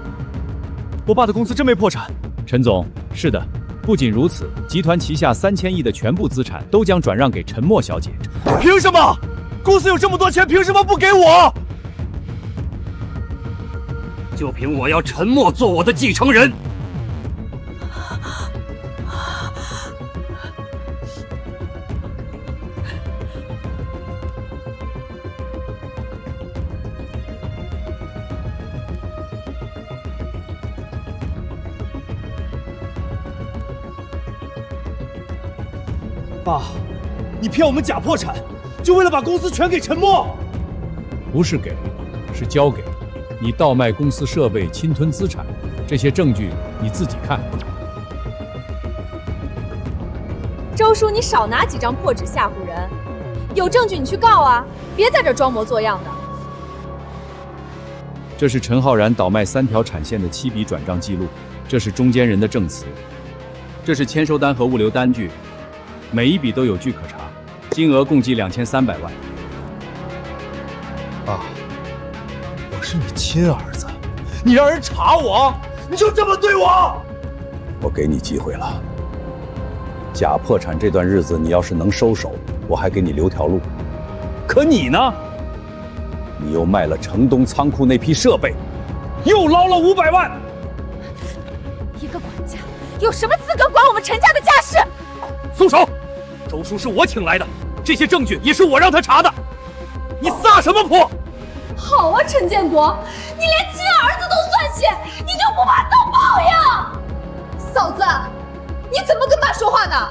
我爸的公司真没破产。陈总，是的，不仅如此，集团旗下3000亿的全部资产都将转让给陈默小姐。凭什么？公司有这么多钱，凭什么不给我？就凭我要陈默做我的继承人。爸，你骗我们假破产，就为了把公司全给陈默？不是给，是交给。你倒卖公司设备，侵吞资产，这些证据你自己看。周叔，你少拿几张破纸吓唬人，有证据你去告啊，别在这装模作样的。这是陈浩然倒卖3条产线的7笔转账记录，这是中间人的证词，这是签收单和物流单据，每一笔都有据可查，金额共计2300万。爸，我是你亲儿子，你让人查我，你就这么对我？我给你机会了，假破产这段日子你要是能收手，我还给你留条路。可你呢？你又卖了城东仓库那批设备，又捞了500万。一个管家有什么资格管我们陈家的家事？松手！周叔是我请来的，这些证据也是我让他查的。你撒什么泼？好啊，陈建国，你连亲儿子都算些，你就不怕遭报应？嫂子，你怎么跟爸说话的？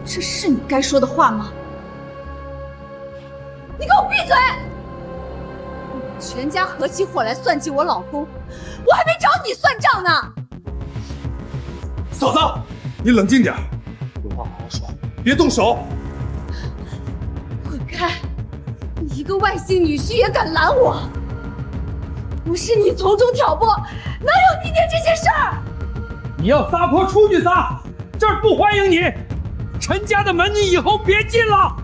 这是你该说的话吗？你给我闭嘴！全家合起伙来算计我老公，我还没找你算账呢。嫂子，你冷静点，有话好好说，别动手。滚开！你一个外姓女婿也敢拦我？不是你从中挑拨，哪有今天这些事儿？你要撒泼出去撒，这儿不欢迎你。陈家的门你以后别进了。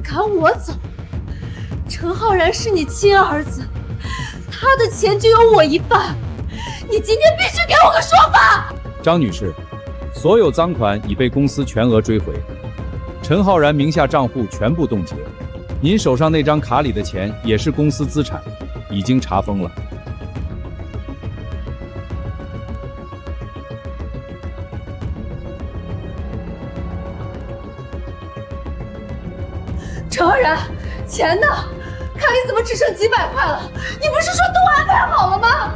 赶我走！陈浩然是你亲儿子，他的钱就有我一半，你今天必须给我个说法。张女士，所有赃款已被公司全额追回，陈浩然名下账户全部冻结，您手上那张卡里的钱也是公司资产，已经查封了。陈浩然，钱呢？卡里怎么只剩几百块了？你不是说都安排好了吗？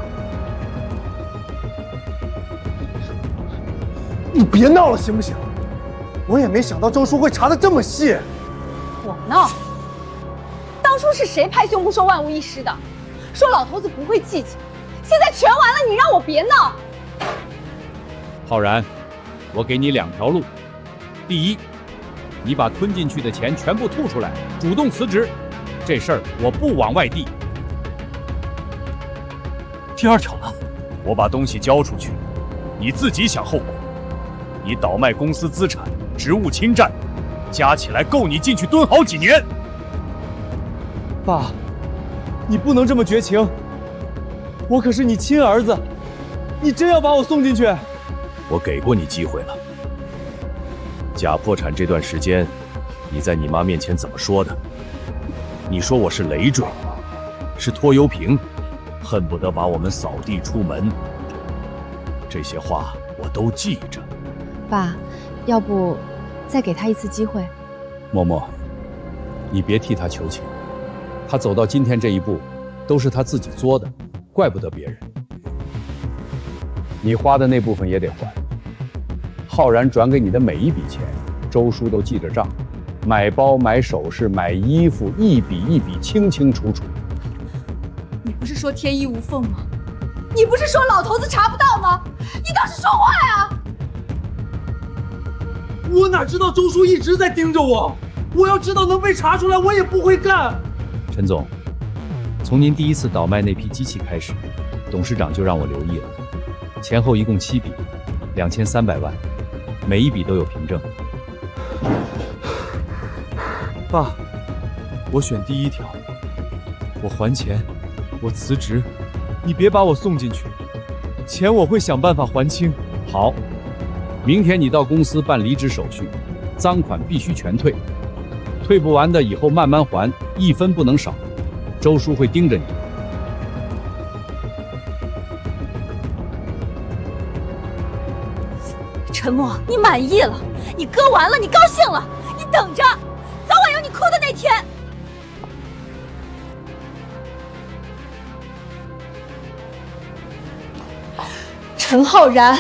你别闹了行不行？我也没想到周叔会查得这么细。我闹？当初是谁拍胸脯说万无一失的？说老头子不会计较，现在全完了，你让我别闹。浩然，我给你2条路：第一，你把吞进去的钱全部吐出来，主动辞职，这事儿我不往外递。第2条呢？我把东西交出去，你自己想后果。你倒卖公司资产，职务侵占，加起来够你进去蹲好几年。爸，你不能这么绝情，我可是你亲儿子，你真要把我送进去？我给过你机会了。假破产这段时间，你在你妈面前怎么说的？你说我是累赘，是拖油瓶，恨不得把我们扫地出门。这些话我都记着。爸，要不再给他一次机会？默默，你别替他求情，他走到今天这一步，都是他自己作的，怪不得别人。你花的那部分也得还。浩然转给你的每一笔钱，周叔都记着账，买包、买首饰、买衣服，一笔一笔清清楚楚。你不是说天衣无缝吗？你不是说老头子查不到吗？你倒是说话呀！我哪知道周叔一直在盯着我，我要知道能被查出来，我也不会干。陈总，从您第一次倒卖那批机器开始，董事长就让我留意了，前后一共7笔，2300万，每一笔都有凭证。爸，我选第1条，我还钱，我辞职，你别把我送进去，钱我会想办法还清。好，明天你到公司办离职手续，赃款必须全退，退不完的以后慢慢还，1分不能少。周叔会盯着你。陈默，你满意了，你割完了，你高兴了，你等着，早晚有你哭的那天。陈浩然，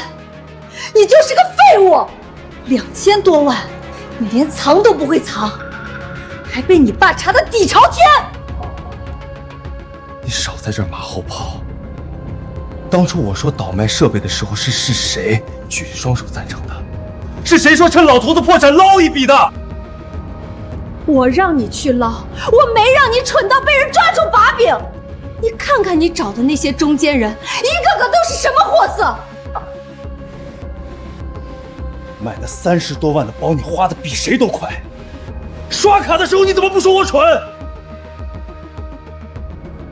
你就是个废物！2000多万，你连藏都不会藏，还被你爸查得底朝天！你少在这儿马后炮！当初我说倒卖设备的时候，是谁举双手赞成的？是谁说趁老头子破产捞一笔的？我让你去捞，我没让你蠢到被人抓住把柄。你看看你找的那些中间人，一个个都是什么货色！买的30多万的包，你花的比谁都快。刷卡的时候你怎么不说我蠢？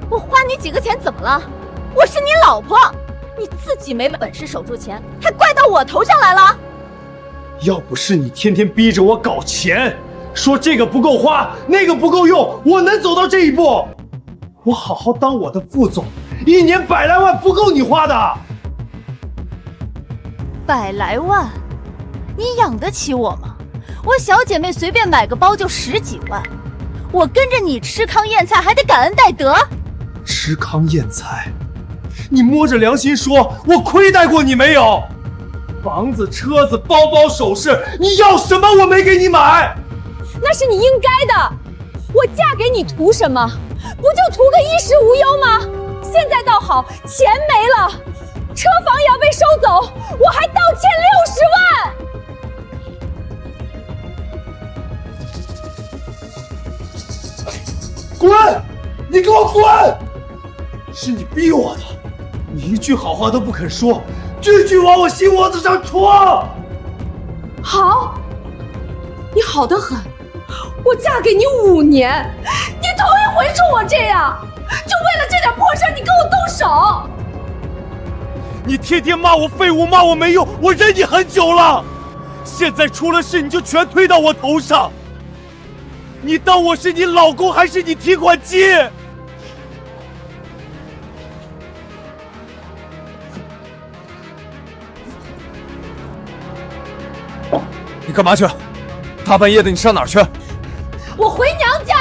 我花你几个钱怎么了？我是你老婆，你自己没本事守住钱，还怪到我头上来了。要不是你天天逼着我搞钱，说这个不够花，那个不够用，我能走到这一步？我好好当我的副总，1年100来万不够你花的。100来万，你养得起我吗？我小姐妹随便买个包就10几万，我跟着你吃糠咽菜还得感恩戴德。吃糠咽菜，你摸着良心说，我亏待过你没有？房子、车子、包包、首饰，你要什么我没给你买？那是你应该的。我嫁给你图什么？不就图个衣食无忧吗？现在倒好，钱没了，车房也要被收走，我还倒欠60万。滚！你给我滚！是你逼我的，你一句好话都不肯说，句句往我心窝子上戳。好，你好得很。我嫁给你5年，你头一回冲我这样，就为了这点破事你跟我动手。你天天骂我废物，骂我没用，我忍你很久了。现在出了事你就全推到我头上。你当我是你老公还是你提款机？你干嘛去？大半夜的你上哪儿去？我回娘家，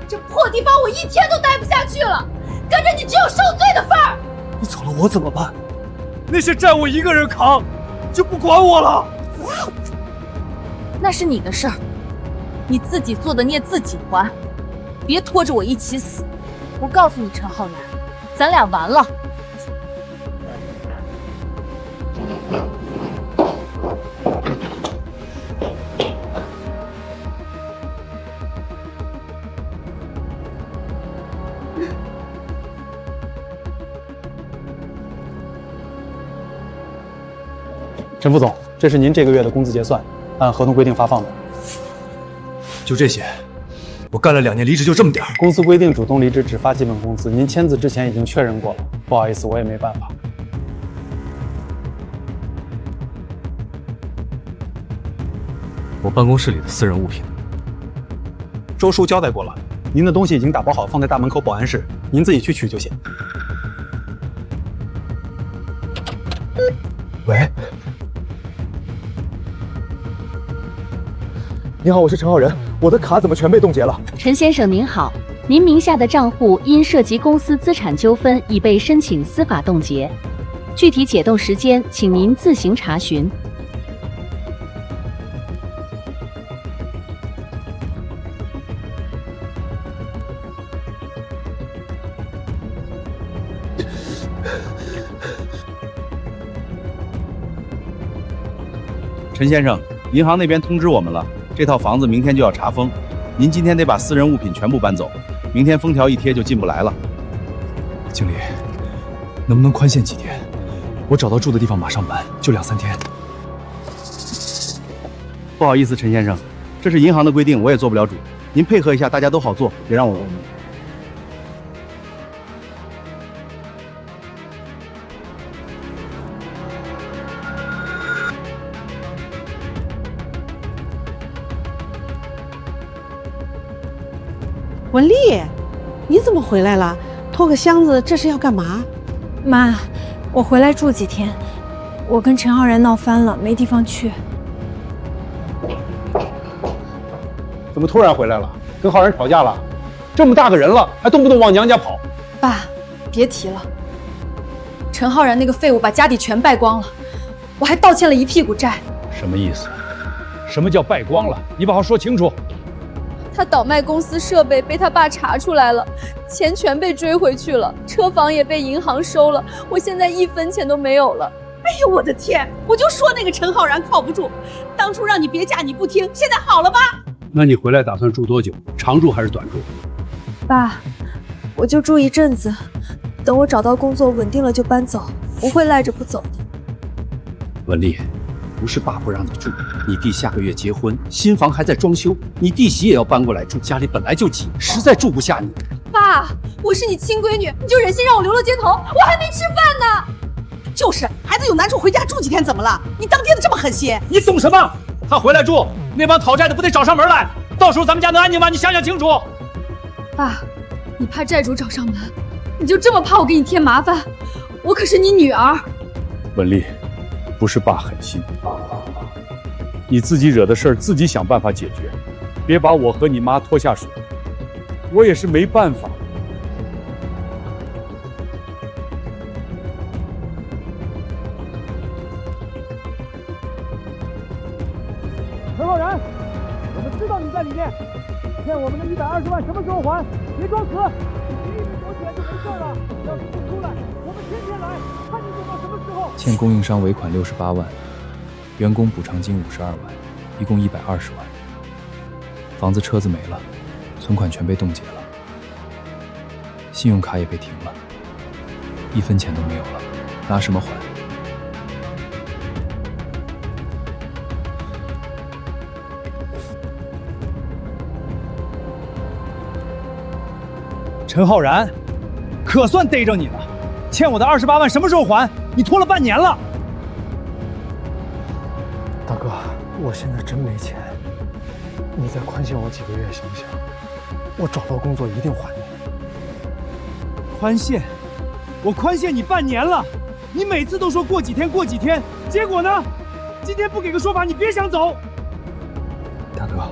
这破地方我1天都待不下去了，跟着你只有受罪的份儿。你走了我怎么办？那些债我一个人扛，就不管我了。那是你的事儿，你自己做的孽自己还，别拖着我一起死。我告诉你，陈浩然，咱俩完了。陈副总，这是您这个月的工资结算，按合同规定发放的。就这些，我干了2年，离职就这么点儿。公司规定主动离职只发基本工资，您签字之前已经确认过了，不好意思，我也没办法。我办公室里的私人物品，周叔交代过了，您的东西已经打包好，放在大门口保安室，您自己去取就行。喂。你好，我是陈浩然，我的卡怎么全被冻结了？陈先生您好，您名下的账户因涉及公司资产纠纷已被申请司法冻结，具体解冻时间请您自行查询。陈先生，银行那边通知我们了，这套房子明天就要查封，您今天得把私人物品全部搬走，明天封条一贴就进不来了。经理，能不能宽限几天？我找到住的地方马上搬，就2、3天。不好意思，陈先生，这是银行的规定，我也做不了主，您配合一下，大家都好做，别让我。文丽，你怎么回来了？拖个箱子，这是要干嘛？妈，我回来住几天，我跟陈浩然闹翻了，没地方去。怎么突然回来了？跟浩然吵架了？这么大个人了，还动不动往娘家跑？爸，别提了。陈浩然那个废物把家底全败光了，我还倒欠了一屁股债。什么意思？什么叫败光了？你把话说清楚。他倒卖公司设备被他爸查出来了，钱全被追回去了，车房也被银行收了，我现在1分钱都没有了。哎呦我的天！我就说那个陈浩然靠不住，当初让你别嫁你不听，现在好了吧？那你回来打算住多久？长住还是短住？爸，我就住一阵子，等我找到工作稳定了就搬走，不会赖着不走的。文丽，不是爸不让你住，你弟下个月结婚，新房还在装修，你弟媳也要搬过来住，家里本来就挤，实在住不下你。爸，我是你亲闺女，你就忍心让我流落街头？我还没吃饭呢。就是，孩子有难处回家住几天怎么了？你当爹的这么狠心？你懂什么？他回来住，那帮讨债的不得找上门来？到时候咱们家能安宁吗？你想想清楚。爸，你怕债主找上门，你就这么怕我给你添麻烦？我可是你女儿。文丽，不是爸狠心，你自己惹的事儿自己想办法解决，别把我和你妈拖下水。我也是没办法。陈浩然，我们知道你在里面，欠我们的120万什么时候还？别装死，你1米9钱就没事了。要是不出来，我们天天来，看你等到什么时候。欠供应商尾款68万，员工补偿金52万，一共120万。房子车子没了，存款全被冻结了，信用卡也被停了，1分钱都没有了，拿什么还？陈浩然，可算逮着你了！欠我的28万什么时候还？你拖了半年了。大哥，我现在真没钱，你再宽限我几个月行不行？我找到工作一定还你。宽限？我宽限你半年了，你每次都说过几天过几天，结果呢？今天不给个说法，你别想走。大哥，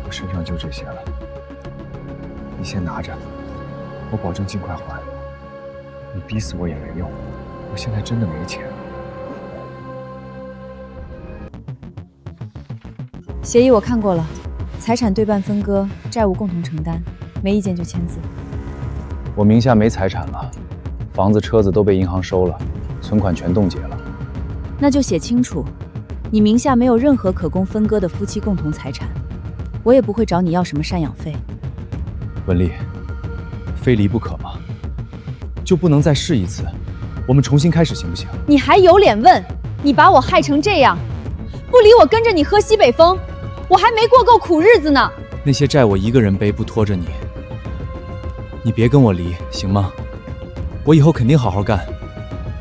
我身上就这些了，你先拿着，我保证尽快还。你逼死我也没用，我现在真的没钱。协议我看过了，财产对半分割，债务共同承担，没意见就签字。我名下没财产了，房子车子都被银行收了，存款全冻结了。那就写清楚，你名下没有任何可供分割的夫妻共同财产，我也不会找你要什么赡养费。文丽，非离不可吗？就不能再试一次？我们重新开始行不行？你还有脸问？你把我害成这样，不理我跟着你喝西北风，我还没过够苦日子呢。那些债我一个人背，不拖着你。你别跟我离，行吗？我以后肯定好好干。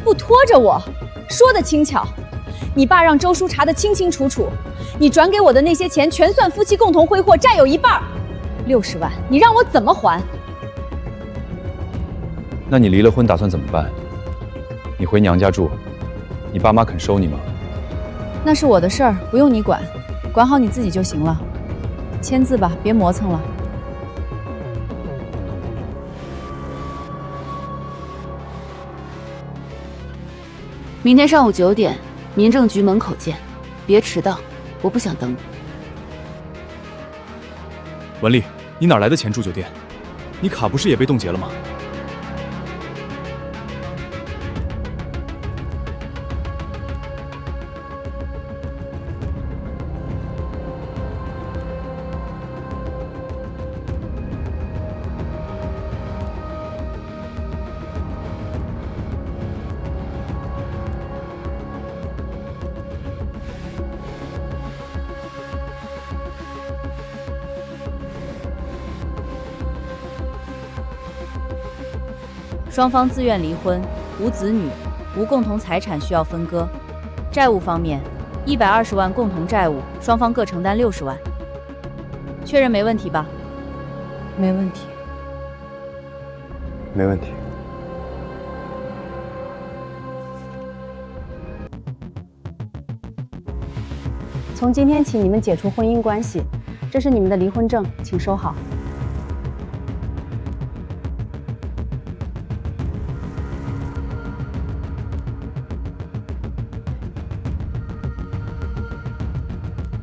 不拖着我，说的轻巧。你爸让周叔查得清清楚楚，你转给我的那些钱全算夫妻共同挥霍，债有1半，60万，你让我怎么还？那你离了婚打算怎么办？你回娘家住，你爸妈肯收你吗？那是我的事儿，不用你管，管好你自己就行了。签字吧，别磨蹭了。明天上午9点，民政局门口见，别迟到，我不想等你。文丽，你哪来的钱住酒店？你卡不是也被冻结了吗？双方自愿离婚，无子女，无共同财产需要分割。债务方面，120万共同债务，双方各承担60万。确认没问题吧？没问题。没问题。从今天起，你们解除婚姻关系，这是你们的离婚证，请收好。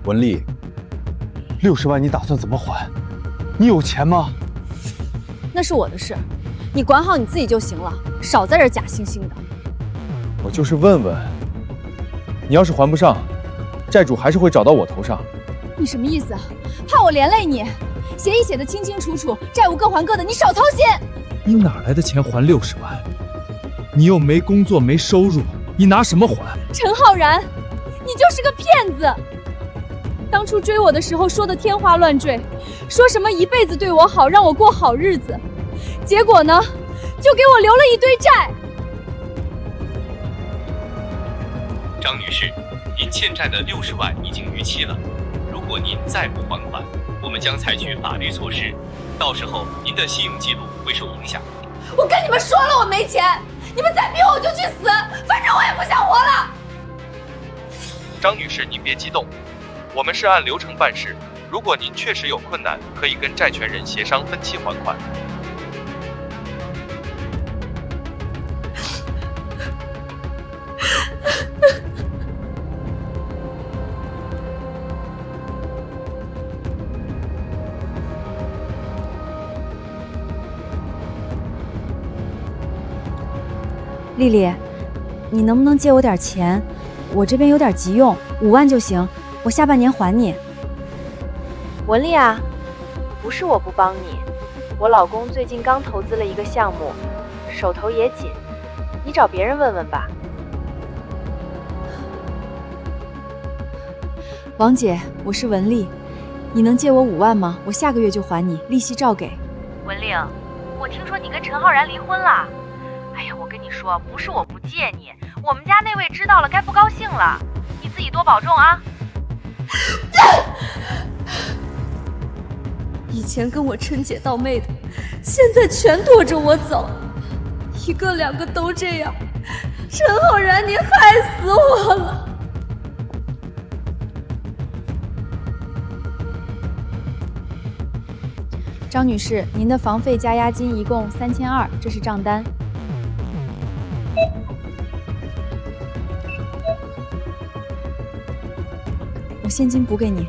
文丽，60万你打算怎么还？你有钱吗？那是我的事，你管好你自己就行了，少在这假惺惺的。我就是问问，你要是还不上，债主还是会找到我头上。你什么意思啊？怕我连累你？协议写的清清楚楚，债务各还各的，你少操心。你哪来的钱还60万？你又没工作没收入，你拿什么还？陈浩然，你就是个骗子！当初追我的时候说的天花乱坠，说什么一辈子对我好，让我过好日子，结果呢，就给我留了一堆债。张女士，您欠债的60万已经逾期了，如果您再不还款，我们将采取法律措施，到时候您的信用记录会受影响。我跟你们说了，我没钱，你们再逼我就去死，反正我也不想活了。张女士，您别激动，我们是按流程办事。如果您确实有困难，可以跟债权人协商分期还款。丽丽，你能不能借我点钱？我这边有点急用，5万就行，我下半年还你。文丽啊，不是我不帮你，我老公最近刚投资了一个项目，手头也紧，你找别人问问吧。王姐，我是文丽，你能借我5万吗？我下个月就还你，利息照给。文丽，我听说你跟陈浩然离婚了。哎呀，我跟你说，不是我不借你，我们家那位知道了该不高兴了，你自己多保重啊。以前跟我陈姐倒妹的，现在全拖着我走，一个两个都这样，陈浩然，你害死我了！张女士，您的房费加押金一共3200，这是账单。我现金补给你。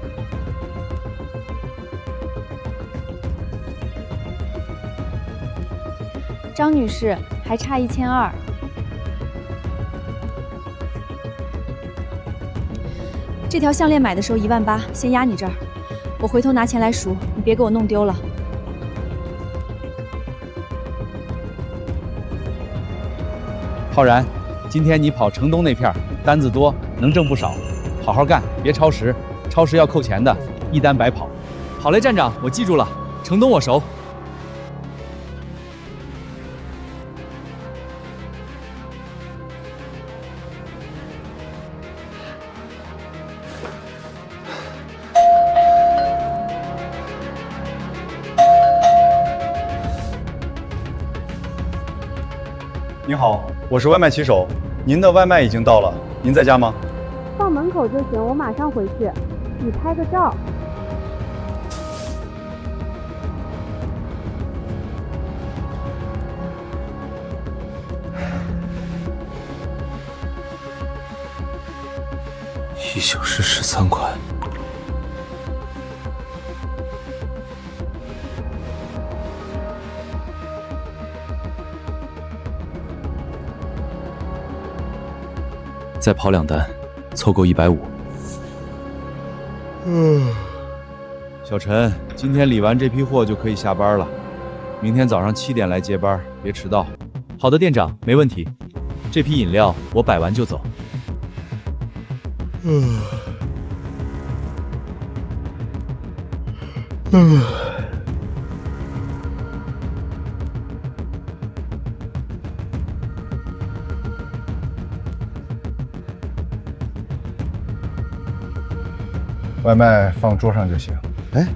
张女士，还差1200。这条项链买的时候18000，先压你这儿，我回头拿钱来赎，你别给我弄丢了。浩然，今天你跑城东那片，单子多，能挣不少，好好干，别超时，超时要扣钱的，一单白跑。好嘞，站长，我记住了，城东我熟。你好，我是外卖骑手，您的外卖已经到了，您在家吗？放门口就行，我马上回去。你拍个照。1小时13块。再跑2单，凑够150。小陈，今天理完这批货就可以下班了，明天早上7点来接班，别迟到。好的，店长，没问题。这批饮料我摆完就走。外卖放桌上就行。哎，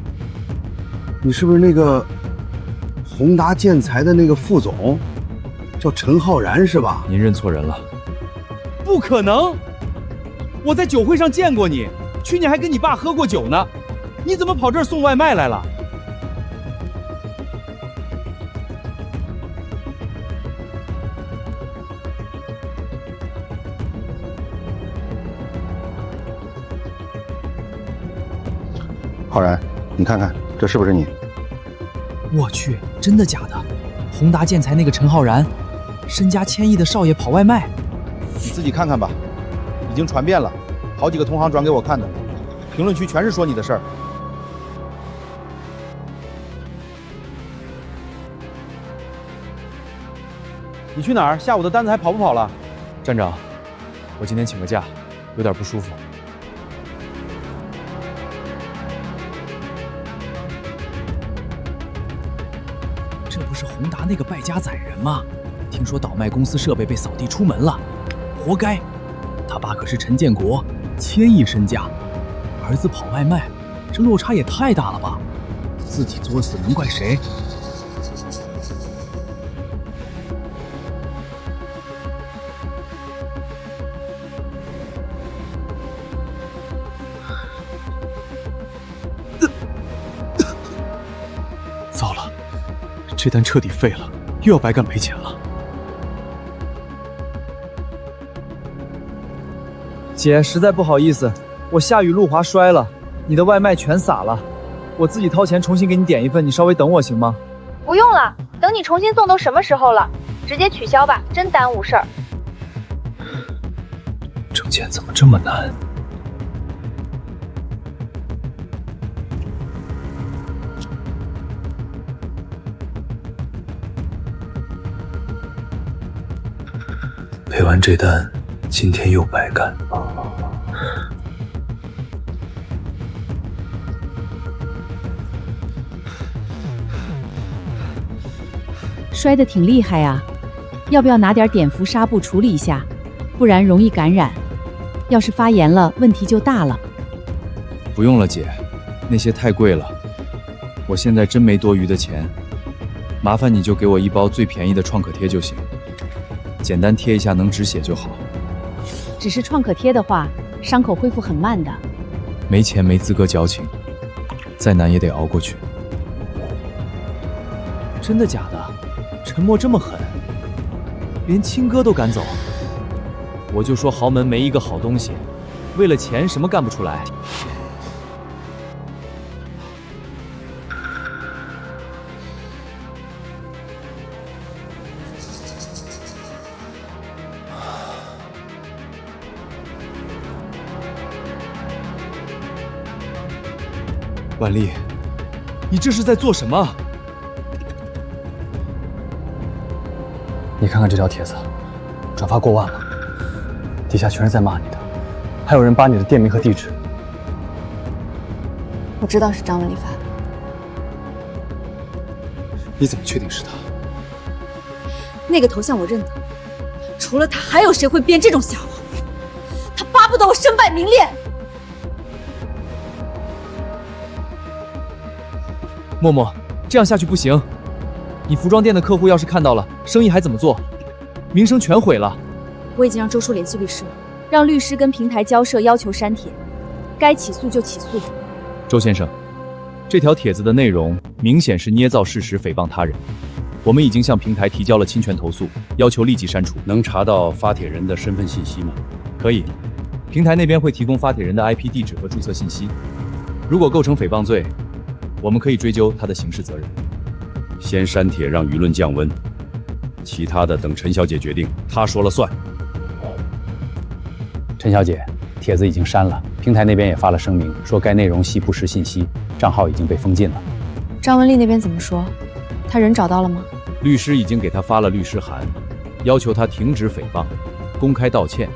你是不是那个宏达建材的那个副总，叫陈浩然是吧？您认错人了。不可能！我在酒会上见过你，去年还跟你爸喝过酒呢。你怎么跑这儿送外卖来了？浩然，你看看这是不是你？我去，真的假的？宏达建材那个陈浩然，身家1000亿的少爷跑外卖？你自己看看吧，已经传遍了，好几个同行转给我看的，评论区全是说你的事儿。你去哪儿？下午的单子还跑不跑了？站长，我今天请个假，有点不舒服。这不是宏达那个败家仔人吗？听说倒卖公司设备被扫地出门了，活该！他爸可是陈建国，1000亿身价，儿子跑外卖，这落差也太大了吧？自己作死能怪谁？糟了，这单彻底废了，又要白干赔钱了。姐，实在不好意思，我下雨路滑摔了，你的外卖全洒了，我自己掏钱重新给你点一份，你稍微等我行吗？不用了，等你重新送都什么时候了？直接取消吧，真耽误事儿。挣钱怎么这么难？赔完这单，今天又白干。摔得挺厉害啊，要不要拿点碘伏纱布处理一下？不然容易感染，要是发炎了，问题就大了。不用了，姐，那些太贵了，我现在真没多余的钱，麻烦你就给我一包最便宜的创可贴就行，简单贴一下能止血就好。只是创可贴的话，伤口恢复很慢的。没钱没资格矫情，再难也得熬过去。真的假的？陈默这么狠，连亲哥都赶走？我就说豪门没一个好东西，为了钱什么干不出来。婉丽，你这是在做什么？你看看这条帖子，转发过万了，底下全是在骂你的，还有人扒你的店名和地址。我知道是张文丽发的。你怎么确定是他？那个头像我认得，除了他，还有谁会编这种瞎话？他巴不得我身败名裂。默默，这样下去不行。你服装店的客户要是看到了，生意还怎么做？名声全毁了。我已经让周叔联系律师了，让律师跟平台交涉，要求删帖，该起诉就起诉。周先生，这条帖子的内容明显是捏造事实，诽谤他人。我们已经向平台提交了侵权投诉，要求立即删除。能查到发帖人的身份信息吗？可以，平台那边会提供发帖人的 IP 地址和注册信息。如果构成诽谤罪，我们可以追究他的刑事责任。先删帖，让舆论降温，其他的等陈小姐决定，她说了算。陈小姐，帖子已经删了，平台那边也发了声明，说该内容系不实信息，账号已经被封禁了。张文丽那边怎么说？他人找到了吗？律师已经给他发了律师函，要求他停止诽谤，公开道歉，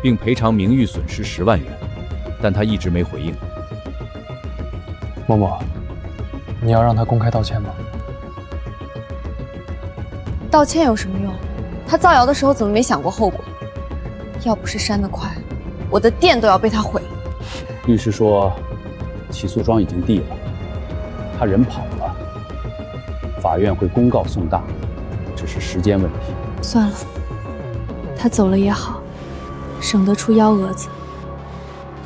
并赔偿名誉损失10万元，但他一直没回应。默默，你要让他公开道歉吗？道歉有什么用？他造谣的时候怎么没想过后果？要不是删得快，我的店都要被他毁了。律师说，起诉状已经递了，他人跑了，法院会公告送大，只是时间问题。算了，他走了也好，省得出幺蛾子。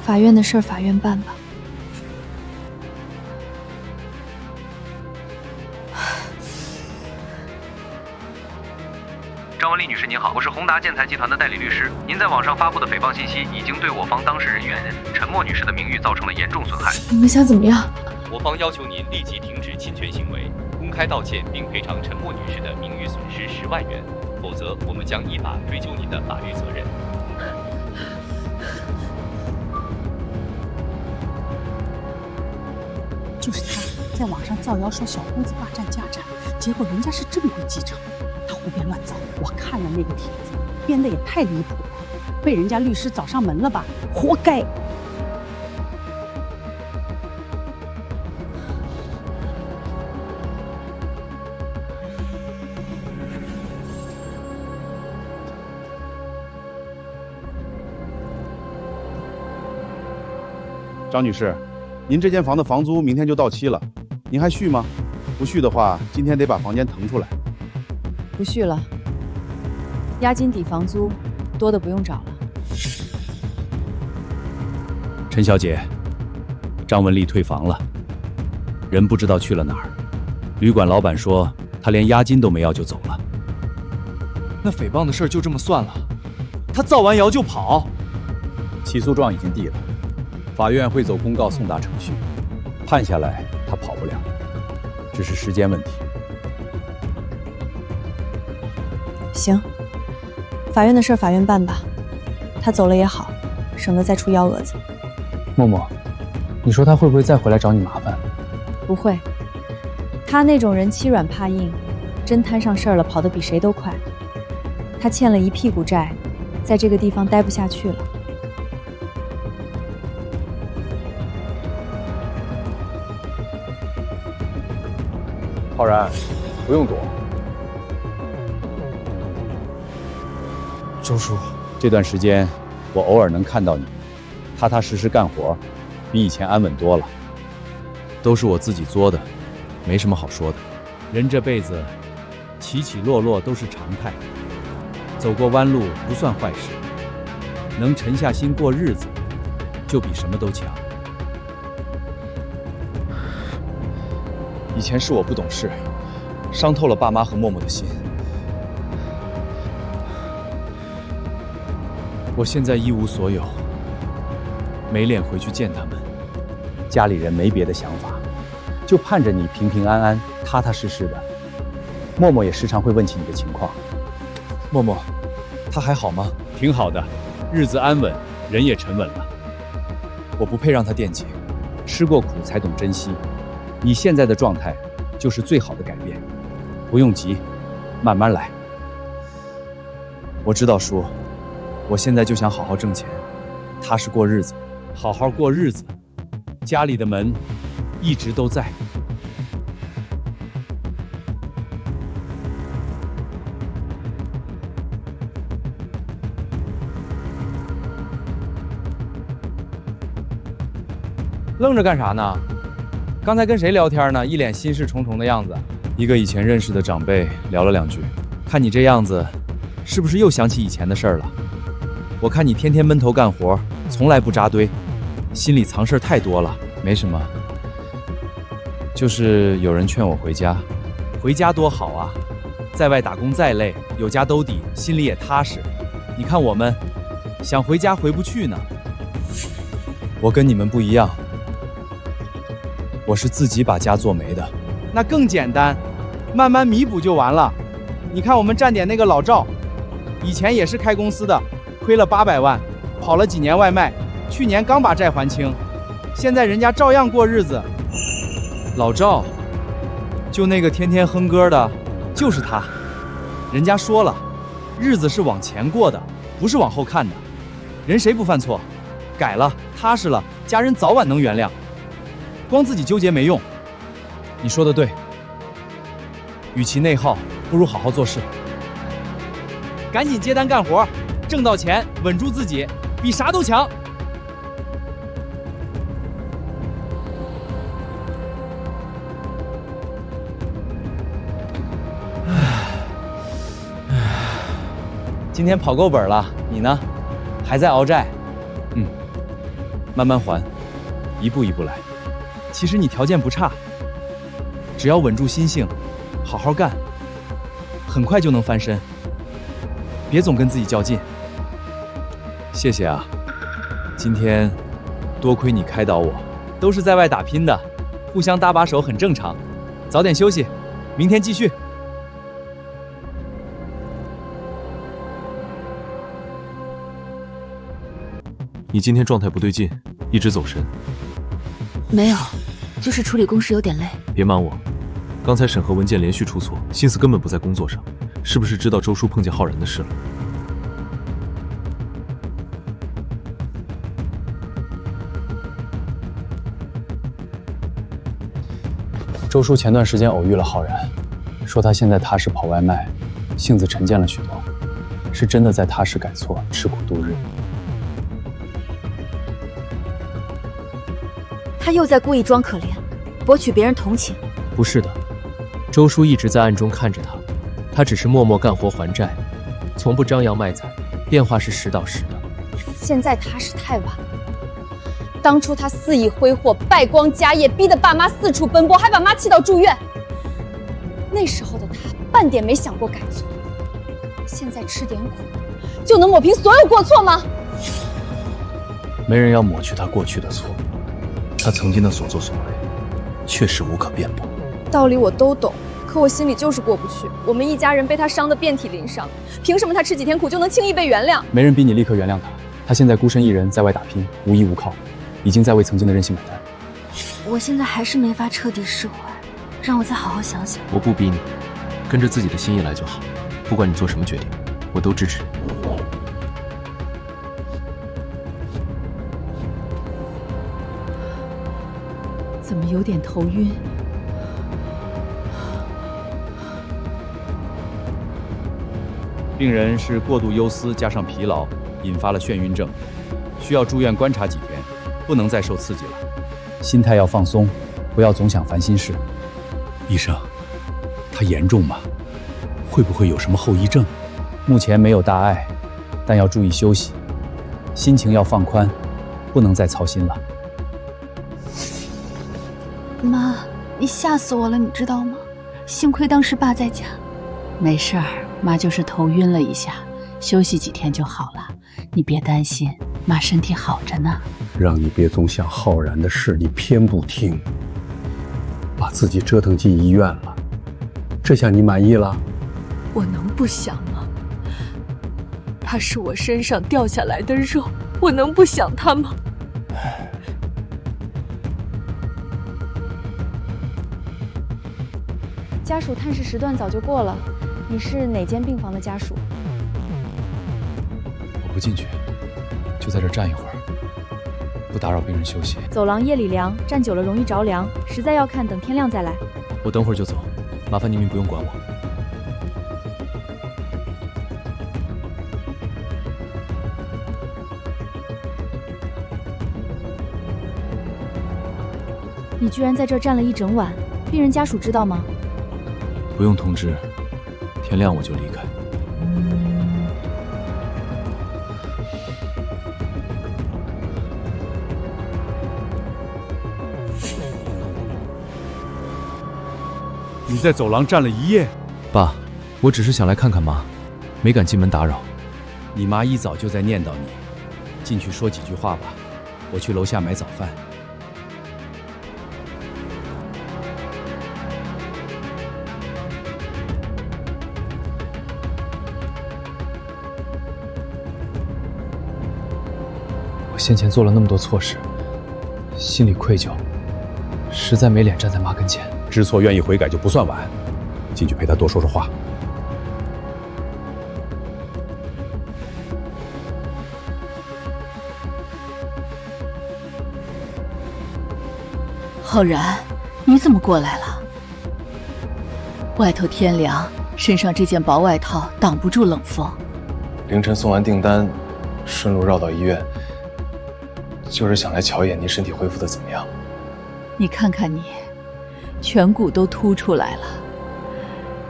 法院的事儿法院办吧。张文丽女士您好，我是宏达建材集团的代理律师。您在网上发布的诽谤信息已经对我方当事人员陈默女士的名誉造成了严重损害。你们想怎么样？我方要求您立即停止侵权行为，公开道歉并赔偿陈默女士的名誉损失10万元，否则我们将依法追究您的法律责任。就是他在网上造谣说小公子霸占家产，结果人家是正规继承，他胡编乱造。我看了那个帖子，编的也太离谱了，被人家律师找上门了吧，活该。张女士，您这间房的房租明天就到期了，您还续吗？不续的话，今天得把房间腾出来。不续了，押金抵房租，多的不用找了。陈小姐，张文丽退房了，人不知道去了哪儿。旅馆老板说他连押金都没要就走了。那诽谤的事就这么算了？他造完谣就跑？起诉状已经递了，法院会走公告送达程序，判下来他跑不了，只是时间问题。行，法院的事法院办吧，他走了也好，省得再出幺蛾子。默默，你说他会不会再回来找你麻烦？不会，他那种人欺软怕硬，真摊上事儿了，跑得比谁都快。他欠了一屁股债，在这个地方待不下去了。浩然，不用躲。周叔，这段时间我偶尔能看到你，踏踏实实干活，比以前安稳多了。都是我自己作的，没什么好说的。人这辈子起起落落都是常态，走过弯路不算坏事，能沉下心过日子，就比什么都强。以前是我不懂事，伤透了爸妈和默默的心。我现在一无所有，没脸回去见他们。家里人没别的想法，就盼着你平平安安、踏踏实实的。默默也时常会问起你的情况。默默，他还好吗？挺好的，日子安稳，人也沉稳了。我不配让他惦记，吃过苦才懂珍惜。你现在的状态就是最好的改变，不用急，慢慢来。我知道叔，我现在就想好好挣钱，踏实过日子。好好过日子，家里的门一直都在。愣着干啥呢？刚才跟谁聊天呢？一脸心事重重的样子。一个以前认识的长辈聊了两句，看你这样子，是不是又想起以前的事儿了？我看你天天闷头干活，从来不扎堆，心里藏事太多了。没什么，就是有人劝我回家。回家多好啊，在外打工再累，有家兜底，心里也踏实。你看我们，想回家回不去呢。我跟你们不一样，我是自己把家做没的。那更简单，慢慢弥补就完了。你看我们站点那个老赵，以前也是开公司的，亏了800万，跑了几年外卖，去年刚把债还清，现在人家照样过日子。老赵，就那个天天哼歌的，就是他。人家说了，日子是往前过的，不是往后看的。人谁不犯错？改了，踏实了，家人早晚能原谅。光自己纠结没用。你说的对，与其内耗，不如好好做事。赶紧接单干活，挣到钱，稳住自己，比啥都强。今天跑够本了，你呢？还在熬债？慢慢还，一步一步来。其实你条件不差，只要稳住心性，好好干，很快就能翻身。别总跟自己较劲。谢谢啊，今天多亏你开导我，都是在外打拼的，互相搭把手很正常。早点休息，明天继续。你今天状态不对劲，一直走神。没有，就是处理公事有点累。别瞒我，刚才审核文件连续出错，心思根本不在工作上，是不是知道周叔碰见浩然的事了？周叔前段时间偶遇了浩然，说他现在踏实跑外卖，性子沉淀了许多，是真的在踏实改错，吃苦度日。他又在故意装可怜，博取别人同情。不是的，周叔一直在暗中看着他，他只是默默干活还债，从不张扬卖惨，变化是实打实的。现在踏实太晚了。当初他肆意挥霍，败光家业，逼得爸妈四处奔波，还把妈气到住院。那时候的他半点没想过改错，现在吃点苦，就能抹平所有过错吗？没人要抹去他过去的错，他曾经的所作所为，确实无可辩驳。道理我都懂，可我心里就是过不去。我们一家人被他伤得遍体鳞伤，凭什么他吃几天苦就能轻易被原谅？没人逼你立刻原谅他，他现在孤身一人在外打拼，无依无靠，已经在为曾经的任性买单。我现在还是没法彻底释怀，让我再好好想想。我不逼你，跟着自己的心意来就好。不管你做什么决定，我都支持。怎么有点头晕？病人是过度忧思加上疲劳，引发了眩晕症，需要住院观察几天，不能再受刺激了。心态要放松，不要总想烦心事。医生，他严重吗？会不会有什么后遗症？目前没有大碍，但要注意休息，心情要放宽，不能再操心了。妈，你吓死我了，你知道吗？幸亏当时爸在家。没事儿，妈就是头晕了一下，休息几天就好了。你别担心，妈身体好着呢。让你别总想浩然的事，你偏不听，把自己折腾进医院了，这下你满意了？我能不想吗？他是我身上掉下来的肉，我能不想他吗？家属探视时段早就过了，你是哪间病房的家属？我不进去，就在这站一会儿，不打扰病人休息。走廊夜里凉，站久了容易着凉，实在要看等天亮再来。我等会儿就走，麻烦您不用管我。你居然在这站了一整晚，病人家属知道吗？不用通知，天亮我就离开。你在走廊站了一夜？爸，我只是想来看看妈，没敢进门打扰。你妈一早就在念叨你，进去说几句话吧，我去楼下买早饭。先前做了那么多错事，心里愧疚，实在没脸站在妈跟前。知错愿意悔改就不算晚，进去陪她多说说话。浩然，你怎么过来了？外头天凉，身上这件薄外套挡不住冷风。凌晨送完订单，顺路绕到医院，就是想来瞧一眼您身体恢复的怎么样。你看看你，颧骨都凸出来了。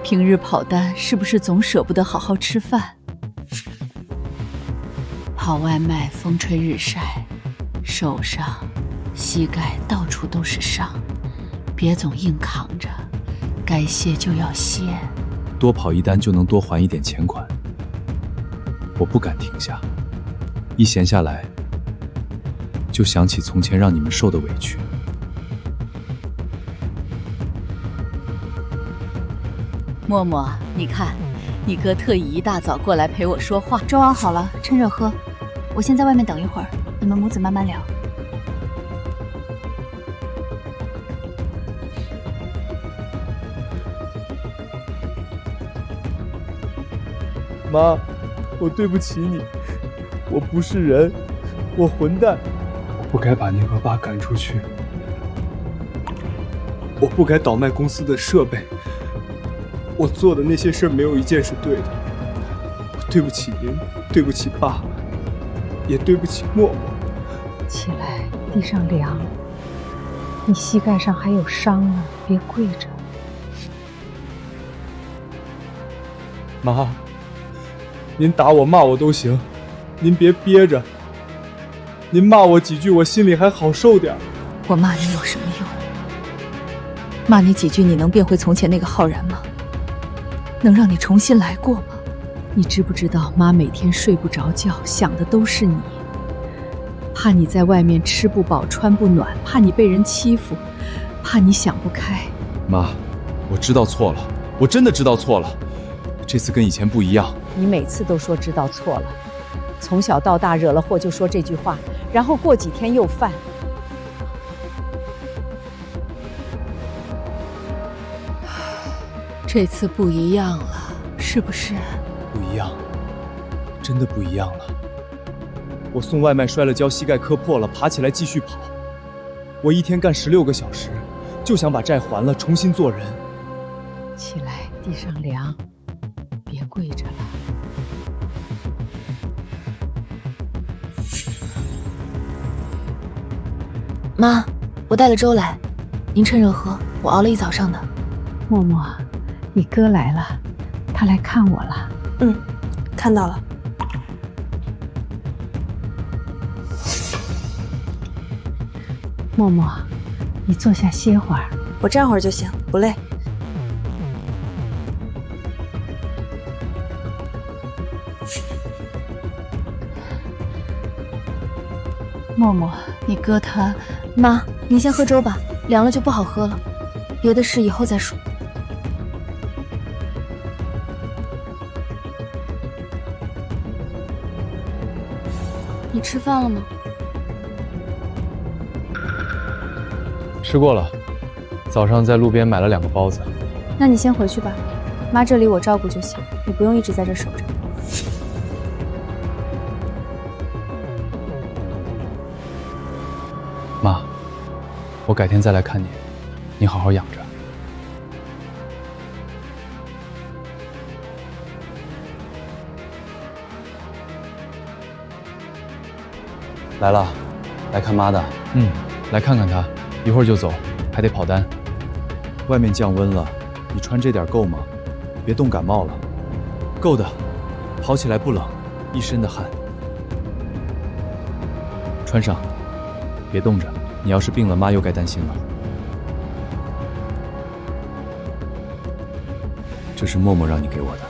平日跑单是不是总舍不得好好吃饭？跑外卖风吹日晒，手上、膝盖到处都是伤，别总硬扛着，该歇就要歇。多跑一单就能多还一点钱款，我不敢停下，一闲下来就想起从前让你们受的委屈。默默，你看，你哥特意一大早过来陪我说话。粥熬好了，趁热喝。我先在外面等一会儿，你们母子慢慢聊。妈，我对不起你，我不是人，我混蛋。我不该把您和爸赶出去，我不该倒卖公司的设备。我做的那些事没有一件是对的，我对不起您，对不起爸，也对不起默默。起来，地上凉。你膝盖上还有伤呢，别跪着。妈，您打我骂我都行，您别憋着。您骂我几句，我心里还好受点。我骂你有什么用？骂你几句，你能变回从前那个浩然吗？能让你重新来过吗？你知不知道，妈每天睡不着觉，想的都是你，怕你在外面吃不饱穿不暖，怕你被人欺负，怕你想不开。妈，我知道错了，我真的知道错了，这次跟以前不一样。你每次都说知道错了，从小到大惹了祸就说这句话，然后过几天又犯。这次不一样了，是不是？不一样，真的不一样了。我送外卖摔了跤，膝盖磕破了，爬起来继续跑。我一天干16个小时，就想把债还了，重新做人。起来，地上凉，别跪着了。妈，我带了粥来，您趁热喝，我熬了一早上的。默默，你哥来了，他来看我了。看到了。默默，你坐下歇会儿。我站会儿就行，不累。默默，你哥他……妈，您先喝粥吧，凉了就不好喝了。别的事以后再说。你吃饭了吗？吃过了，早上在路边买了2个包子。那你先回去吧，妈这里我照顾就行，你不用一直在这守着。妈，我改天再来看你，你好好养着。来了，来看妈的。来看看她，一会儿就走，还得跑单。外面降温了，你穿这点够吗？别冻感冒了。够的，跑起来不冷，一身的汗。穿上，别冻着。你要是病了，妈又该担心了。这是默默让你给我的。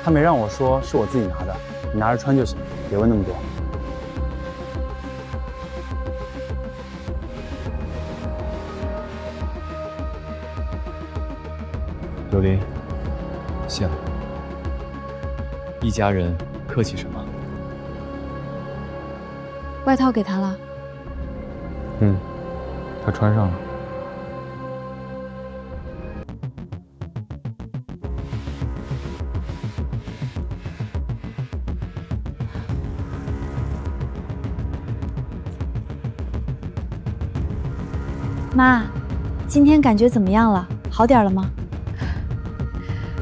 他没让我说，是我自己拿的，你拿着穿就行，别问那么多。柳林，谢了。一家人客气什么？外套给他了。他穿上了。妈，今天感觉怎么样了？好点了吗？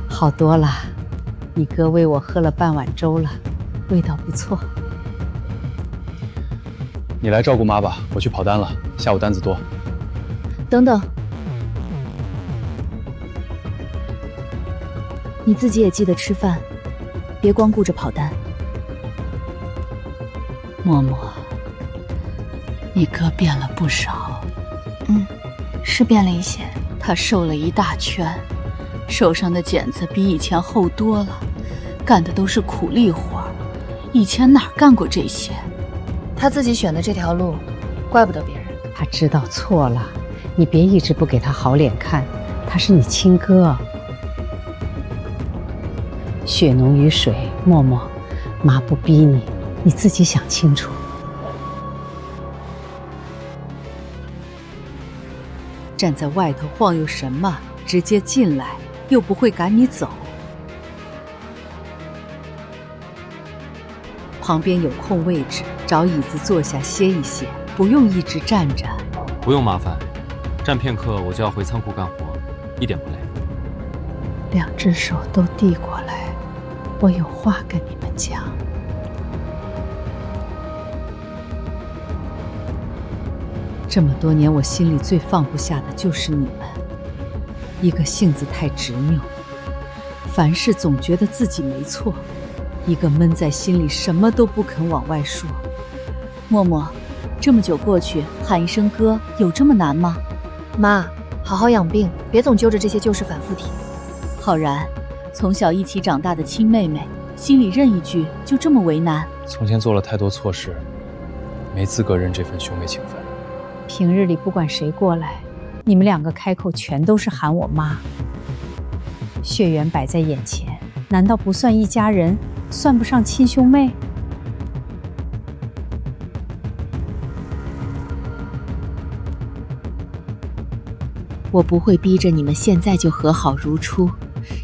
好多了，你哥喂我喝了半碗粥了，味道不错。你来照顾妈吧，我去跑单了，下午单子多。等等，你自己也记得吃饭，别光顾着跑单。默默，你哥变了不少。是变了一些。他瘦了一大圈，手上的茧子比以前厚多了，干的都是苦力活，以前哪干过这些？他自己选的这条路，怪不得别人。他知道错了，你别一直不给他好脸看，他是你亲哥。血浓于水，默默，妈不逼你，你自己想清楚。站在外头晃悠什么？直接进来，又不会赶你走。旁边有空位置，找椅子坐下歇一歇，不用一直站着。不用麻烦，站片刻我就要回仓库干活，一点不累。2只手都递过来，我有话跟你们讲。这么多年，我心里最放不下的就是你们，一个性子太执拗，凡事总觉得自己没错，一个闷在心里什么都不肯往外说。默默，这么久过去，喊一声哥有这么难吗？妈，好好养病，别总揪着这些旧事反复提。浩然，从小一起长大的亲妹妹，心里认一句就这么为难？从前做了太多错事，没资格认这份兄妹情分。平日里不管谁过来，你们两个开口全都是喊我妈。血缘摆在眼前，难道不算一家人，算不上亲兄妹？我不会逼着你们现在就和好如初，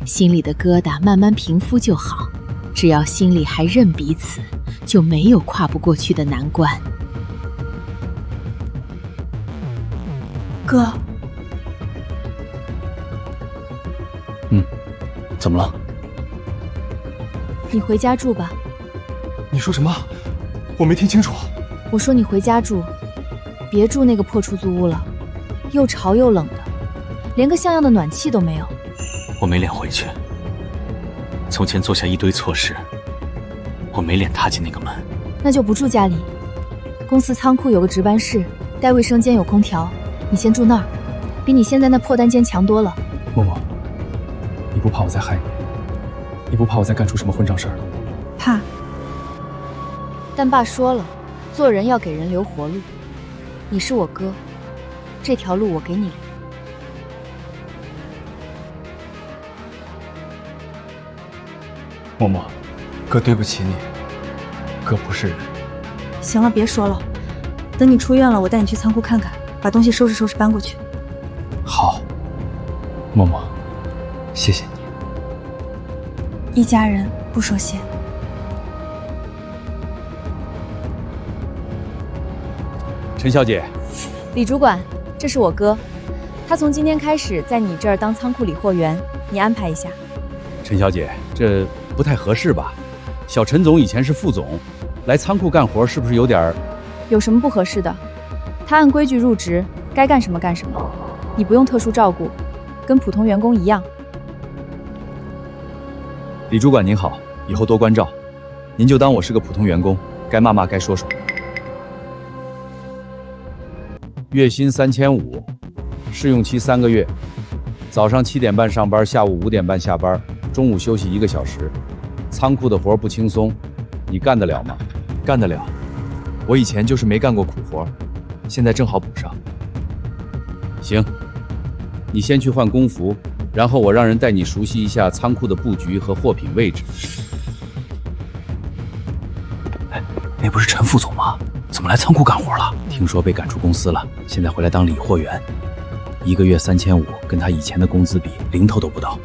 心里的疙瘩慢慢平复就好。只要心里还认彼此，就没有跨不过去的难关。哥，怎么了？你回家住吧。你说什么？我没听清楚。我说你回家住，别住那个破出租屋了，又潮又冷的，连个像样的暖气都没有。我没脸回去。从前做下一堆错事，我没脸踏进那个门。那就不住家里，公司仓库有个值班室，带卫生间有空调，你先住那儿，比你现在那破单间强多了。默默，你不怕我再害你？你不怕我再干出什么混账事儿？怕。但爸说了，做人要给人留活路。你是我哥，这条路我给你留。默默，哥对不起你，哥不是人。行了，别说了，等你出院了，我带你去仓库看看，把东西收拾收拾搬过去。好，默默，谢谢你。一家人不说谢。陈小姐，李主管，这是我哥，他从今天开始在你这儿当仓库理货员，你安排一下。陈小姐，这不太合适吧？小陈总以前是副总，来仓库干活是不是有点……有什么不合适的？他按规矩入职，该干什么干什么，你不用特殊照顾，跟普通员工一样。李主管您好，以后多关照，您就当我是个普通员工，该骂骂该说说。月薪3500，试用期3个月，早上7点半上班，下午5点半下班，中午休息1个小时。仓库的活不轻松，你干得了吗？干得了，我以前就是没干过苦活，现在正好补上。行，你先去换工服，然后我让人带你熟悉一下仓库的布局和货品位置。哎，那不是陈副总吗？怎么来仓库干活了？听说被赶出公司了，现在回来当理货员，1个月3500，跟他以前的工资比零头都不到。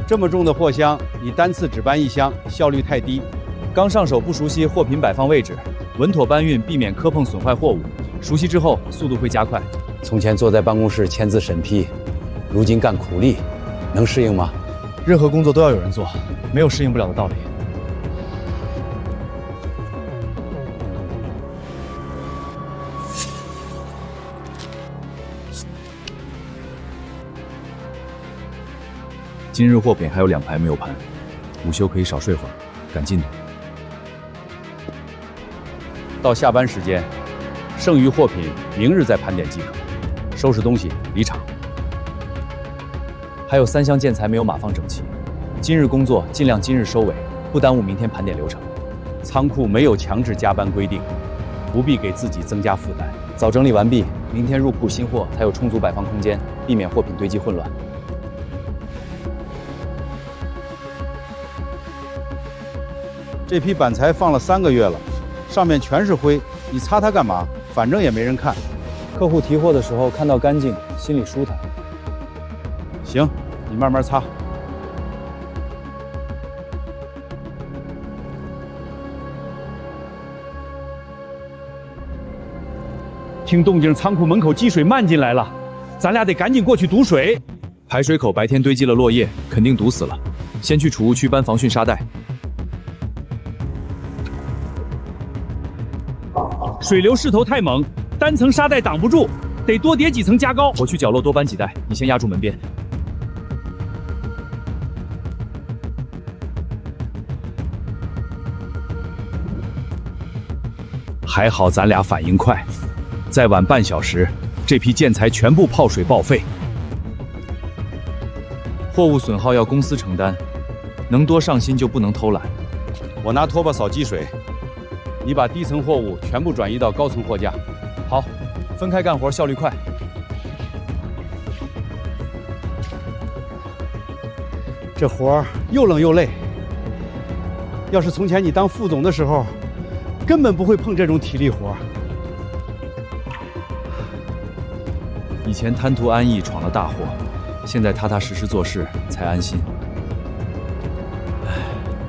这么重的货箱，你单次只搬1箱，效率太低。刚上手不熟悉货品摆放位置，稳妥搬运，避免磕碰损坏货物。熟悉之后，速度会加快。从前坐在办公室签字审批，如今干苦力，能适应吗？任何工作都要有人做，没有适应不了的道理。今日货品还有2排没有盘，午休可以少睡会儿，赶进度。到下班时间，剩余货品明日再盘点即可。收拾东西离场。还有3箱建材没有码放整齐，今日工作尽量今日收尾，不耽误明天盘点流程。仓库没有强制加班规定，不必给自己增加负担。早整理完毕，明天入库新货才有充足摆放空间，避免货品堆积混乱。这批板材放了3个月了，上面全是灰，你擦它干嘛？反正也没人看。客户提货的时候看到干净，心里舒坦。行，你慢慢擦。听动静，仓库门口积水漫进来了，咱俩得赶紧过去堵水。排水口白天堆积了落叶，肯定堵死了。先去储物区搬防汛沙袋。水流势头太猛，单层沙袋挡不住，得多叠几层加高。我去角落多搬几袋，你先压住门边。还好咱俩反应快，再晚半小时，这批建材全部泡水报废。货物损耗要公司承担，能多上心就不能偷懒。我拿拖把扫积水，你把低层货物全部转移到高层货架。好，分开干活，效率快。这活儿又冷又累。要是从前你当副总的时候，根本不会碰这种体力活儿。以前贪图安逸闯了大祸，现在踏踏实实做事才安心。唉，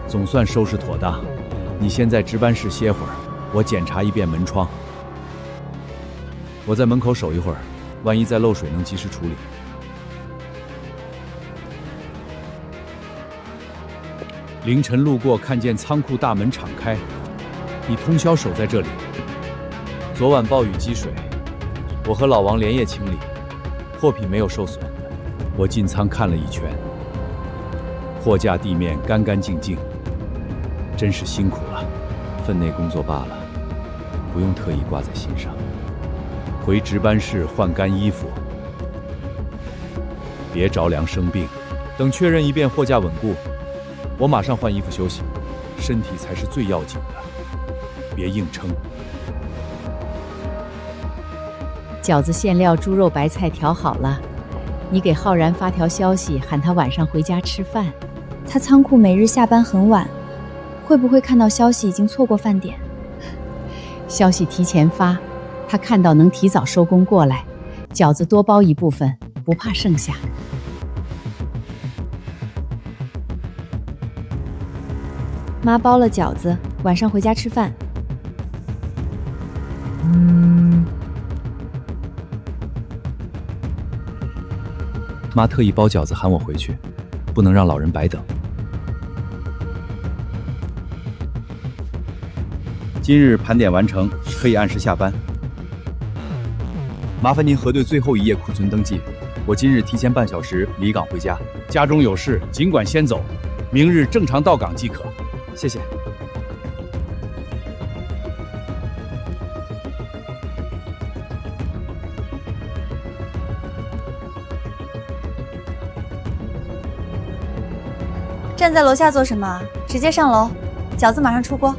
总算收拾妥当。你先在值班室歇会儿，我检查一遍门窗。我在门口守一会儿，万一再漏水能及时处理。凌晨路过，看见仓库大门敞开，你通宵守在这里。昨晚暴雨积水，我和老王连夜清理，货品没有受损。我进仓看了一圈，货架地面干干净净，真是辛苦了。分内工作罢了，不用特意挂在心上。回值班室换干衣服，别着凉生病。等确认一遍货架稳固，我马上换衣服休息。身体才是最要紧的，别硬撑。饺子馅料、猪肉白菜调好了，你给浩然发条消息，喊他晚上回家吃饭。他仓库每日下班很晚，会不会看到消息已经错过饭点？消息提前发，他看到能提早收工过来。饺子多包一部分，不怕剩下。妈包了饺子，晚上回家吃饭。妈特意包饺子喊我回去，不能让老人白等。今日盘点完成，可以按时下班。麻烦您核对最后一页库存登记。我今日提前半小时离岗回家，家中有事尽管先走，明日正常到岗即可。谢谢。站在楼下做什么？直接上楼，饺子马上出锅。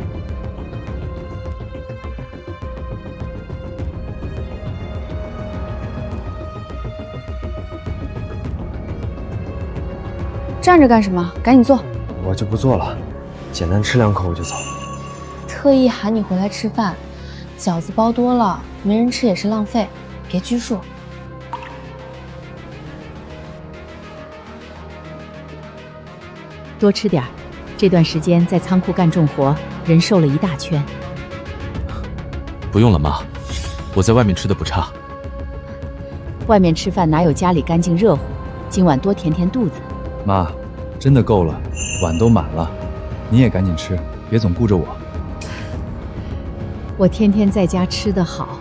站着干什么？赶紧做。我就不做了，简单吃2口我就走。特意喊你回来吃饭，饺子包多了，没人吃也是浪费，别拘束。多吃点儿，这段时间在仓库干重活，人瘦了一大圈。不用了，妈，我在外面吃的不差。外面吃饭哪有家里干净热乎？今晚多填填肚子。妈，真的够了，碗都满了，你也赶紧吃，别总顾着我。我天天在家吃得好，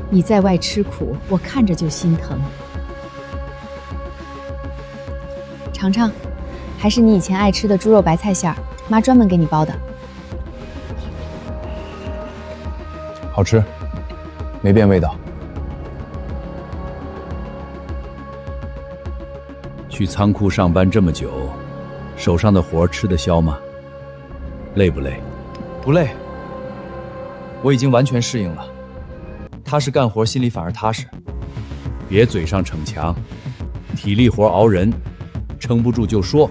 你在外吃苦，我看着就心疼。尝尝，还是你以前爱吃的猪肉白菜馅儿，妈专门给你包的。好吃，没变味道。去仓库上班这么久，手上的活吃得消吗？累不累？不累，我已经完全适应了。踏实干活，心里反而踏实。别嘴上逞强，体力活熬人，撑不住就说，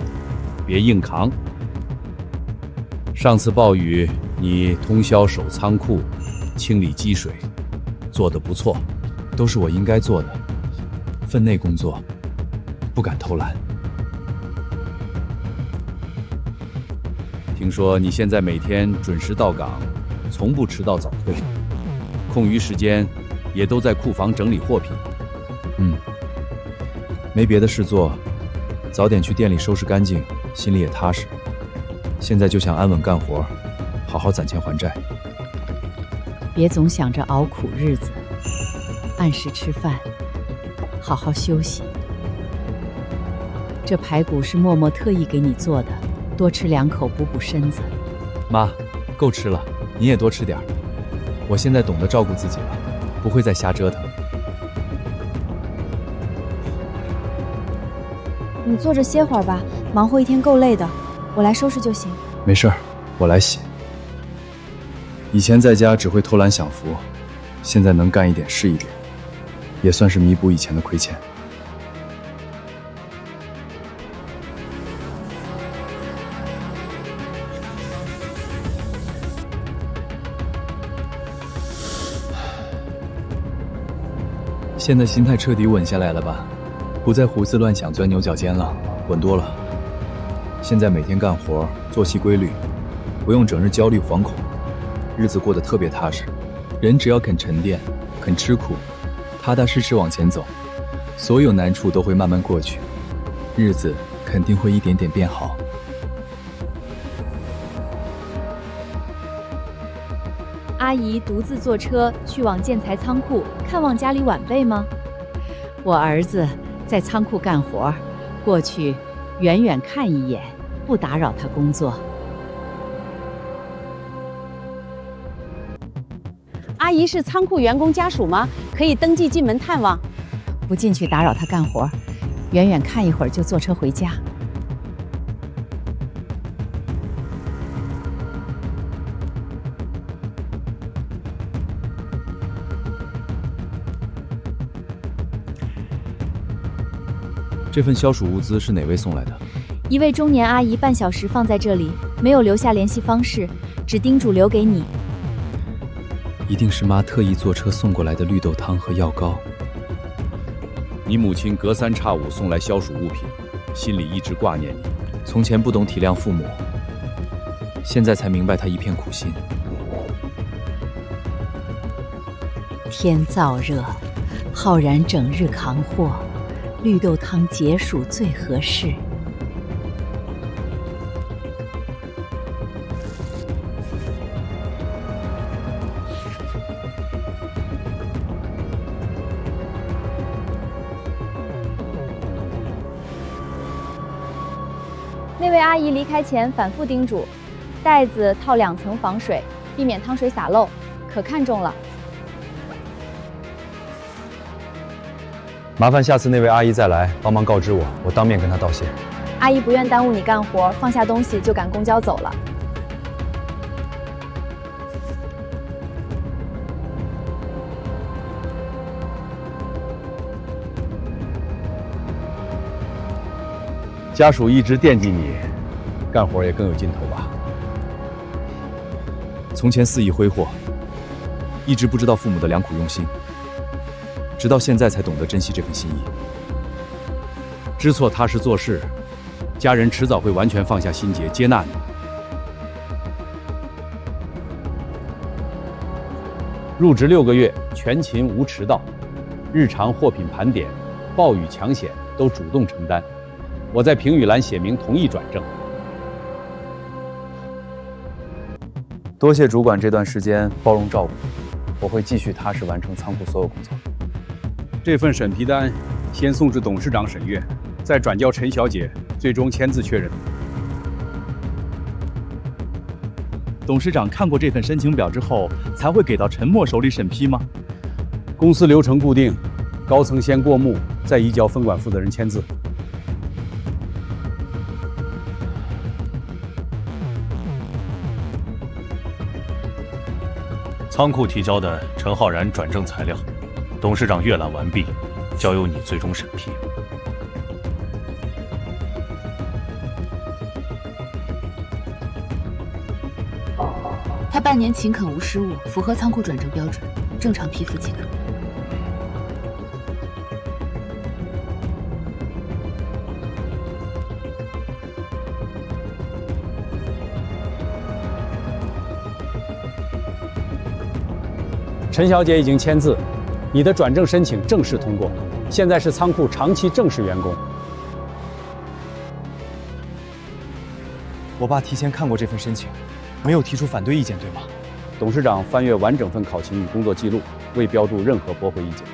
别硬扛。上次暴雨，你通宵守仓库，清理积水，做得不错，都是我应该做的。分内工作，不敢偷懒。听说你现在每天准时到岗，从不迟到早退，空余时间也都在库房整理货品。没别的事做，早点去店里收拾干净，心里也踏实。现在就想安稳干活，好好攒钱还债。别总想着熬苦日子，按时吃饭，好好休息。这排骨是默默特意给你做的，多吃2口补补身子。妈，够吃了，你也多吃点。我现在懂得照顾自己了，不会再瞎折腾。你坐着歇会儿吧，忙活一天够累的，我来收拾就行。没事儿，我来洗。以前在家只会偷懒享福，现在能干一点是一点，也算是弥补以前的亏欠。现在心态彻底稳下来了吧？不再胡思乱想、钻牛角尖了，稳多了。现在每天干活，作息规律，不用整日焦虑惶恐，日子过得特别踏实。人只要肯沉淀，肯吃苦，踏踏实实往前走，所有难处都会慢慢过去，日子肯定会一点点变好。阿姨独自坐车去往建材仓库看望家里晚辈吗？我儿子在仓库干活，过去远远看一眼，不打扰他工作。阿姨是仓库员工家属吗？可以登记进门探望。不进去打扰他干活，远远看一会儿就坐车回家。这份消暑物资是哪位送来的？一位中年阿姨半小时放在这里，没有留下联系方式，只叮嘱留给你。一定是妈特意坐车送过来的绿豆汤和药膏。你母亲隔三差五送来消暑物品，心里一直挂念你。从前不懂体谅父母，现在才明白她一片苦心。天燥热，浩然整日扛货，绿豆汤解暑最合适。那位阿姨离开前反复叮嘱，袋子套2层防水，避免汤水洒漏，可看重了。麻烦下次那位阿姨再来帮忙告知我，我当面跟她道谢。阿姨不愿耽误你干活，放下东西就赶公交走了。家属一直惦记你，干活也更有劲头吧？从前肆意挥霍，一直不知道父母的良苦用心，直到现在才懂得珍惜这份心意。知错踏实做事，家人迟早会完全放下心结，接纳你。入职6个月，全勤无迟到，日常货品盘点、暴雨抢险都主动承担。我在评语栏写明同意转正。多谢主管这段时间包容照顾，我会继续踏实完成仓库所有工作。这份审批单先送至董事长审阅，再转交陈小姐，最终签字确认。董事长看过这份申请表之后，才会给到陈默手里审批吗？公司流程固定，高层先过目，再移交分管负责人签字。仓库提交的陈浩然转正材料，董事长阅览完毕，交由你最终审批。他半年勤恳无失误，符合仓库转正标准，正常批复即可。陈小姐已经签字，你的转正申请正式通过。现在是仓库长期正式员工。我爸提前看过这份申请，没有提出反对意见，对吗？董事长翻阅完整份考勤与工作记录，未标注任何驳回意见。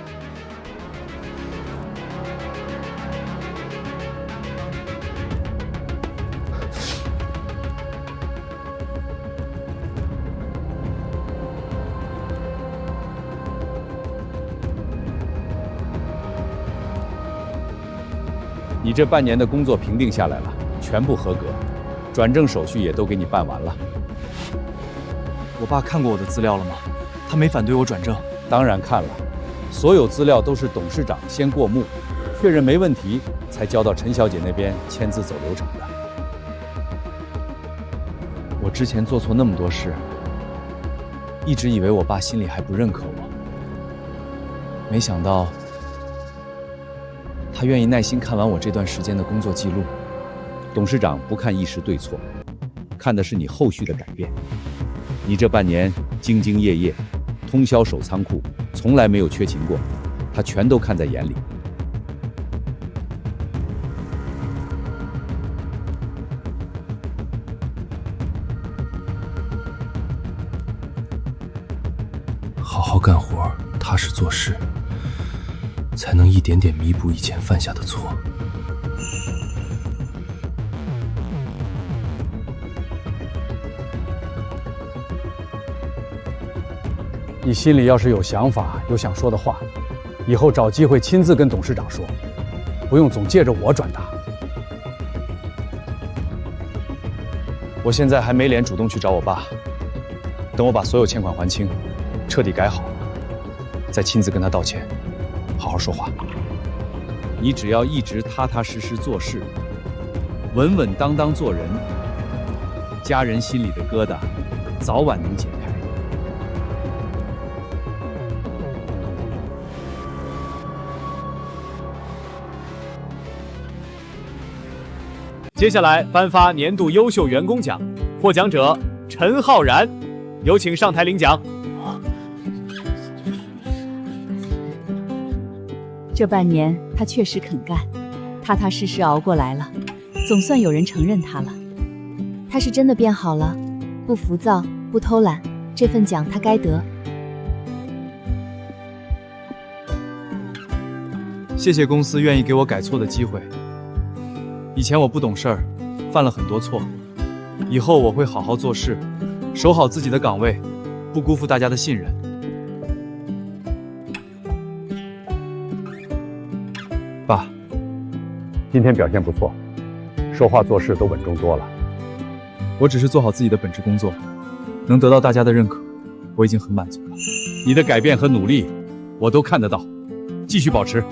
你这半年的工作评定下来了，全部合格，转正手续也都给你办完了。我爸看过我的资料了吗？他没反对我转正？当然看了，所有资料都是董事长先过目，确认没问题，才交到陈小姐那边签字走流程的。我之前做错那么多事，一直以为我爸心里还不认可我，没想到他愿意耐心看完我这段时间的工作记录。董事长不看一时对错，看的是你后续的改变。你这半年兢兢业业，通宵守仓库，从来没有缺勤过，他全都看在眼里。好好干活，踏实做事，才能一点点弥补以前犯下的错。你心里要是有想法，有想说的话，以后找机会亲自跟董事长说，不用总借着我转达。我现在还没脸主动去找我爸，等我把所有欠款还清，彻底改好，再亲自跟他道歉，好好说话。你只要一直踏踏实实做事，稳稳当当做人，家人心里的疙瘩早晚能解开。接下来颁发年度优秀员工奖，获奖者陈浩然，有请上台领奖。这半年他确实肯干，踏踏实实熬过来了，总算有人承认他了。他是真的变好了，不浮躁，不偷懒，这份奖他该得。谢谢公司愿意给我改错的机会。以前我不懂事儿，犯了很多错，以后我会好好做事，守好自己的岗位，不辜负大家的信任。爸，今天表现不错，说话做事都稳重多了。我只是做好自己的本职工作，能得到大家的认可，我已经很满足了。你的改变和努力，我都看得到，继续保持。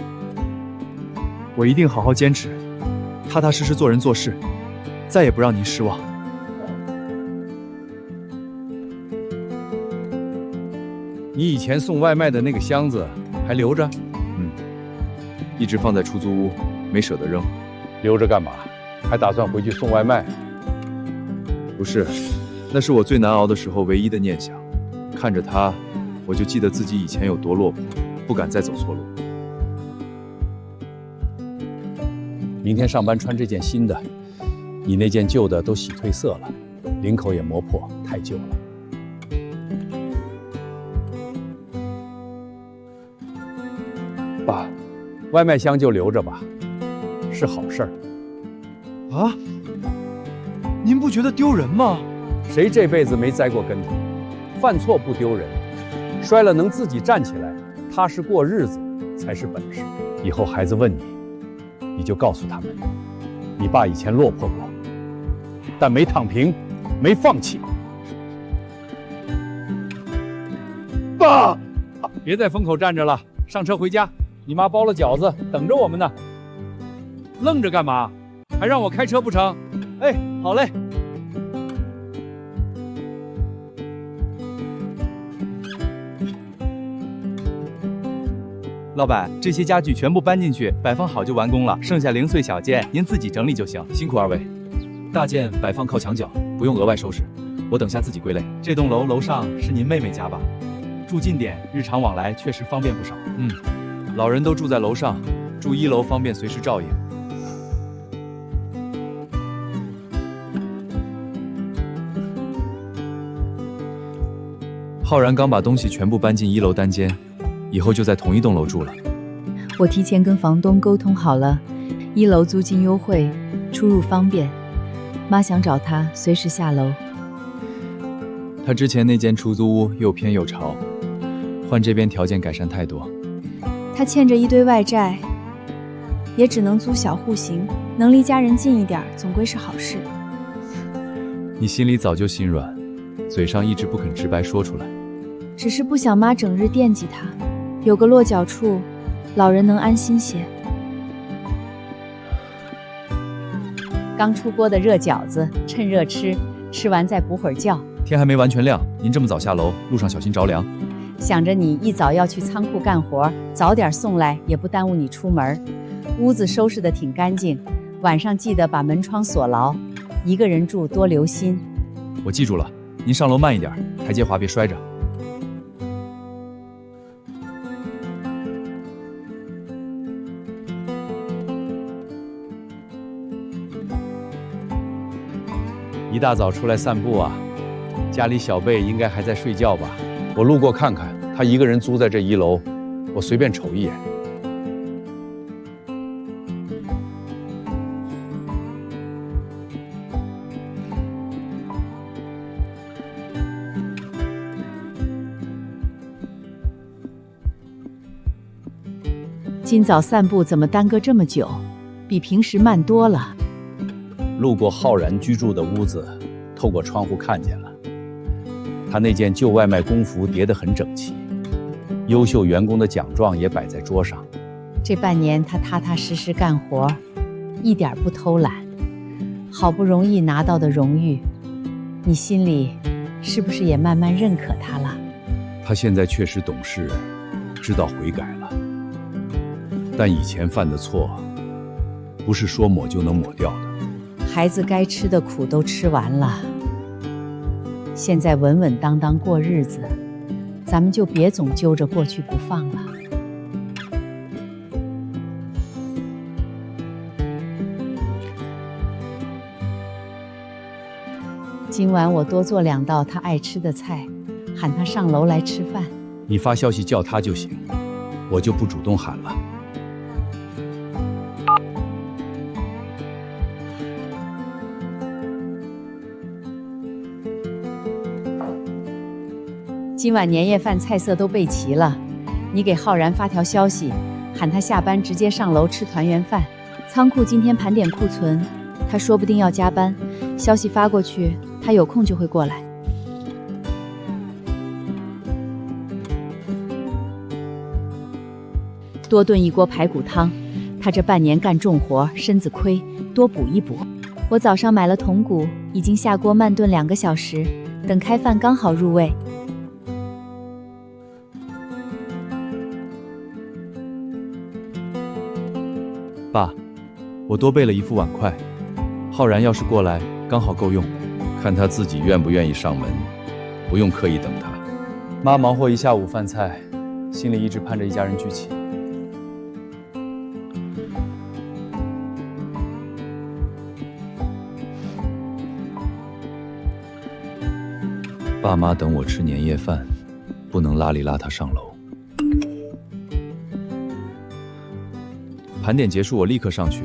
我一定好好坚持，踏踏实实做人做事，再也不让您失望。你以前送外卖的那个箱子还留着？一直放在出租屋，没舍得扔。留着干嘛？还打算回去送外卖？不是，那是我最难熬的时候唯一的念想。看着它，我就记得自己以前有多落魄，不敢再走错路。明天上班穿这件新的，你那件旧的都洗褪色了，领口也磨破，太旧了。爸，外卖箱就留着吧，是好事儿。啊？您不觉得丢人吗？谁这辈子没栽过跟头？犯错不丢人，摔了能自己站起来，踏实过日子才是本事。以后孩子问你，你就告诉他们，你爸以前落魄过，但没躺平，没放弃。爸，别在风口站着了，上车回家。你妈包了饺子等着我们呢。愣着干嘛？还让我开车不成？哎，好嘞。老板，这些家具全部搬进去，摆放好就完工了，剩下零碎小件您自己整理就行。辛苦二位。大件摆放靠墙角，不用额外收拾，我等下自己归类。这栋楼楼上是您妹妹家吧？住近点，日常往来确实方便不少。老人都住在楼上，住1楼方便随时照应。浩然刚把东西全部搬进1楼单间，以后就在同一栋楼住了。我提前跟房东沟通好了，1楼租金优惠，出入方便。妈想找他，随时下楼。他之前那间出租屋又偏又潮，换这边条件改善太多。他欠着一堆外债，也只能租小户型，能离家人近一点，总归是好事。你心里早就心软，嘴上一直不肯直白说出来。只是不想妈整日惦记他，有个落脚处，老人能安心些。刚出锅的热饺子，趁热吃，吃完再补会儿觉。天还没完全亮，您这么早下楼，路上小心着凉。想着你一早要去仓库干活，早点送来也不耽误你出门。屋子收拾得挺干净，晚上记得把门窗锁牢。一个人住多留心。我记住了，您上楼慢一点，台阶滑别摔着。一大早出来散步啊？家里小贝应该还在睡觉吧？我路过看看，他一个人租在这1楼，我随便瞅一眼。今早散步怎么耽搁这么久？比平时慢多了。路过浩然居住的屋子，透过窗户看见了，他那件旧外卖工服叠得很整齐，优秀员工的奖状也摆在桌上。这半年他踏踏实实干活，一点不偷懒，好不容易拿到的荣誉，你心里是不是也慢慢认可他了？他现在确实懂事，知道悔改了，但以前犯的错，不是说抹就能抹掉的。孩子该吃的苦都吃完了，现在稳稳当当过日子，咱们就别总揪着过去不放了。今晚我多做2道他爱吃的菜，喊他上楼来吃饭。你发消息叫他就行，我就不主动喊了。今晚年夜饭菜色都备齐了，你给浩然发条消息，喊他下班直接上楼吃团圆饭。仓库今天盘点库存，他说不定要加班，消息发过去，他有空就会过来。多炖一锅排骨汤，他这半年干重活，身子亏，多补一补。我早上买了筒骨，已经下锅慢炖2个小时，等开饭刚好入味。爸，我多备了1副碗筷，浩然要是过来，刚好够用。看他自己愿不愿意上门，不用刻意等他。妈忙活一下午饭菜，心里一直盼着一家人聚齐。爸妈等我吃年夜饭，不能邋里邋遢上楼。盘点结束，我立刻上去，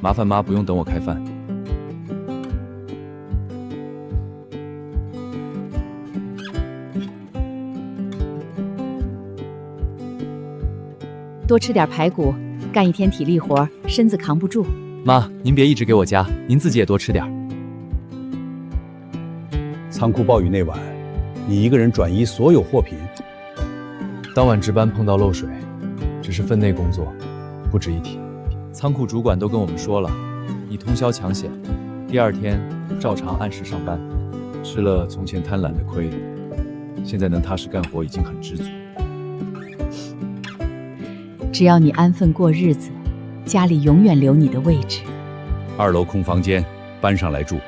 麻烦妈不用等我开饭。多吃点排骨，干一天体力活，身子扛不住。妈，您别一直给我夹，您自己也多吃点。仓库暴雨那晚，你一个人转移所有货品。当晚值班碰到漏水，只是分内工作，不值一提。仓库主管都跟我们说了，你通宵抢险，第2天照常按时上班，吃了从前贪婪的亏，现在能踏实干活已经很知足。只要你安分过日子，家里永远留你的位置。2楼空房间搬上来住，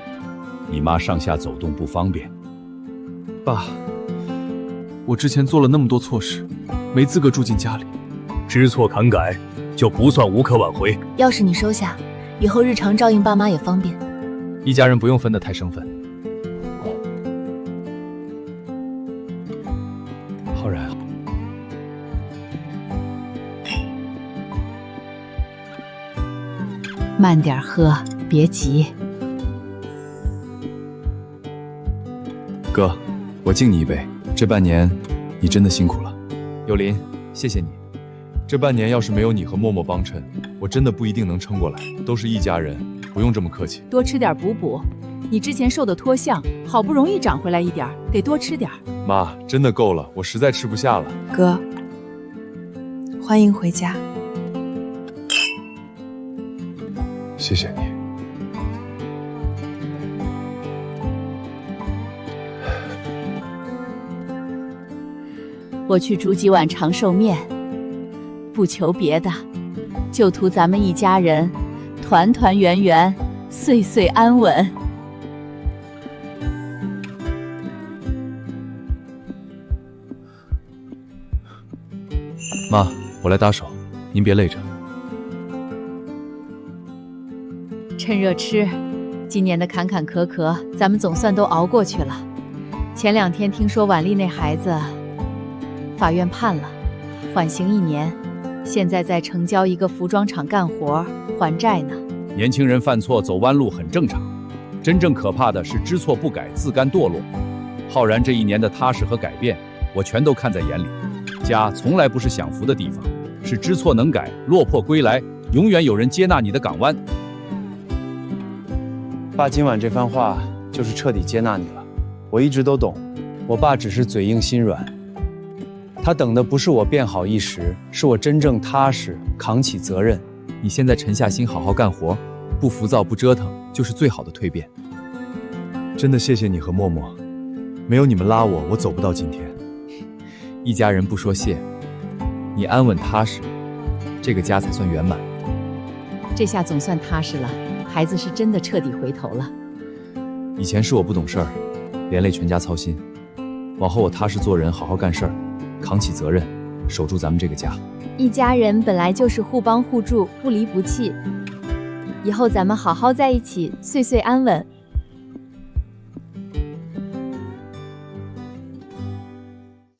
你妈上下走动不方便。爸，我之前做了那么多错事，没资格住进家里，知错坎改，就不算无可挽回。要是你收下，以后日常照应爸妈也方便。一家人不用分得太生分。浩然，慢点喝，别急。哥，我敬你一杯。这半年，你真的辛苦了。有林，谢谢你。这半年要是没有你和默默帮衬，我真的不一定能撑过来。都是一家人，不用这么客气。多吃点补补，你之前瘦的脱相，好不容易长回来一点，得多吃点。妈，真的够了，我实在吃不下了。哥，欢迎回家。谢谢你。我去煮几碗长寿面，不求别的，就图咱们一家人团团圆圆，岁岁安稳。妈，我来打手，您别累着。趁热吃，今年的坎坎坷坷，咱们总算都熬过去了。前2天听说婉丽那孩子，法院判了，缓刑1年，现在在城郊一个服装厂干活还债呢。年轻人犯错走弯路很正常，真正可怕的是知错不改，自甘堕落。浩然这1年的踏实和改变，我全都看在眼里。家从来不是享福的地方，是知错能改，落魄归来，永远有人接纳你的港湾。爸今晚这番话就是彻底接纳你了。我一直都懂，我爸只是嘴硬心软，他等的不是我变好一时，是我真正踏实，扛起责任。你现在沉下心好好干活，不浮躁不折腾，就是最好的蜕变。真的谢谢你和默默，没有你们拉我，我走不到今天。一家人不说谢，你安稳踏实，这个家才算圆满。这下总算踏实了，孩子是真的彻底回头了。以前是我不懂事儿，连累全家操心。往后我踏实做人，好好干事儿，扛起责任，守住咱们这个家。一家人本来就是互帮互助，不离不弃。以后咱们好好在一起，岁岁安稳，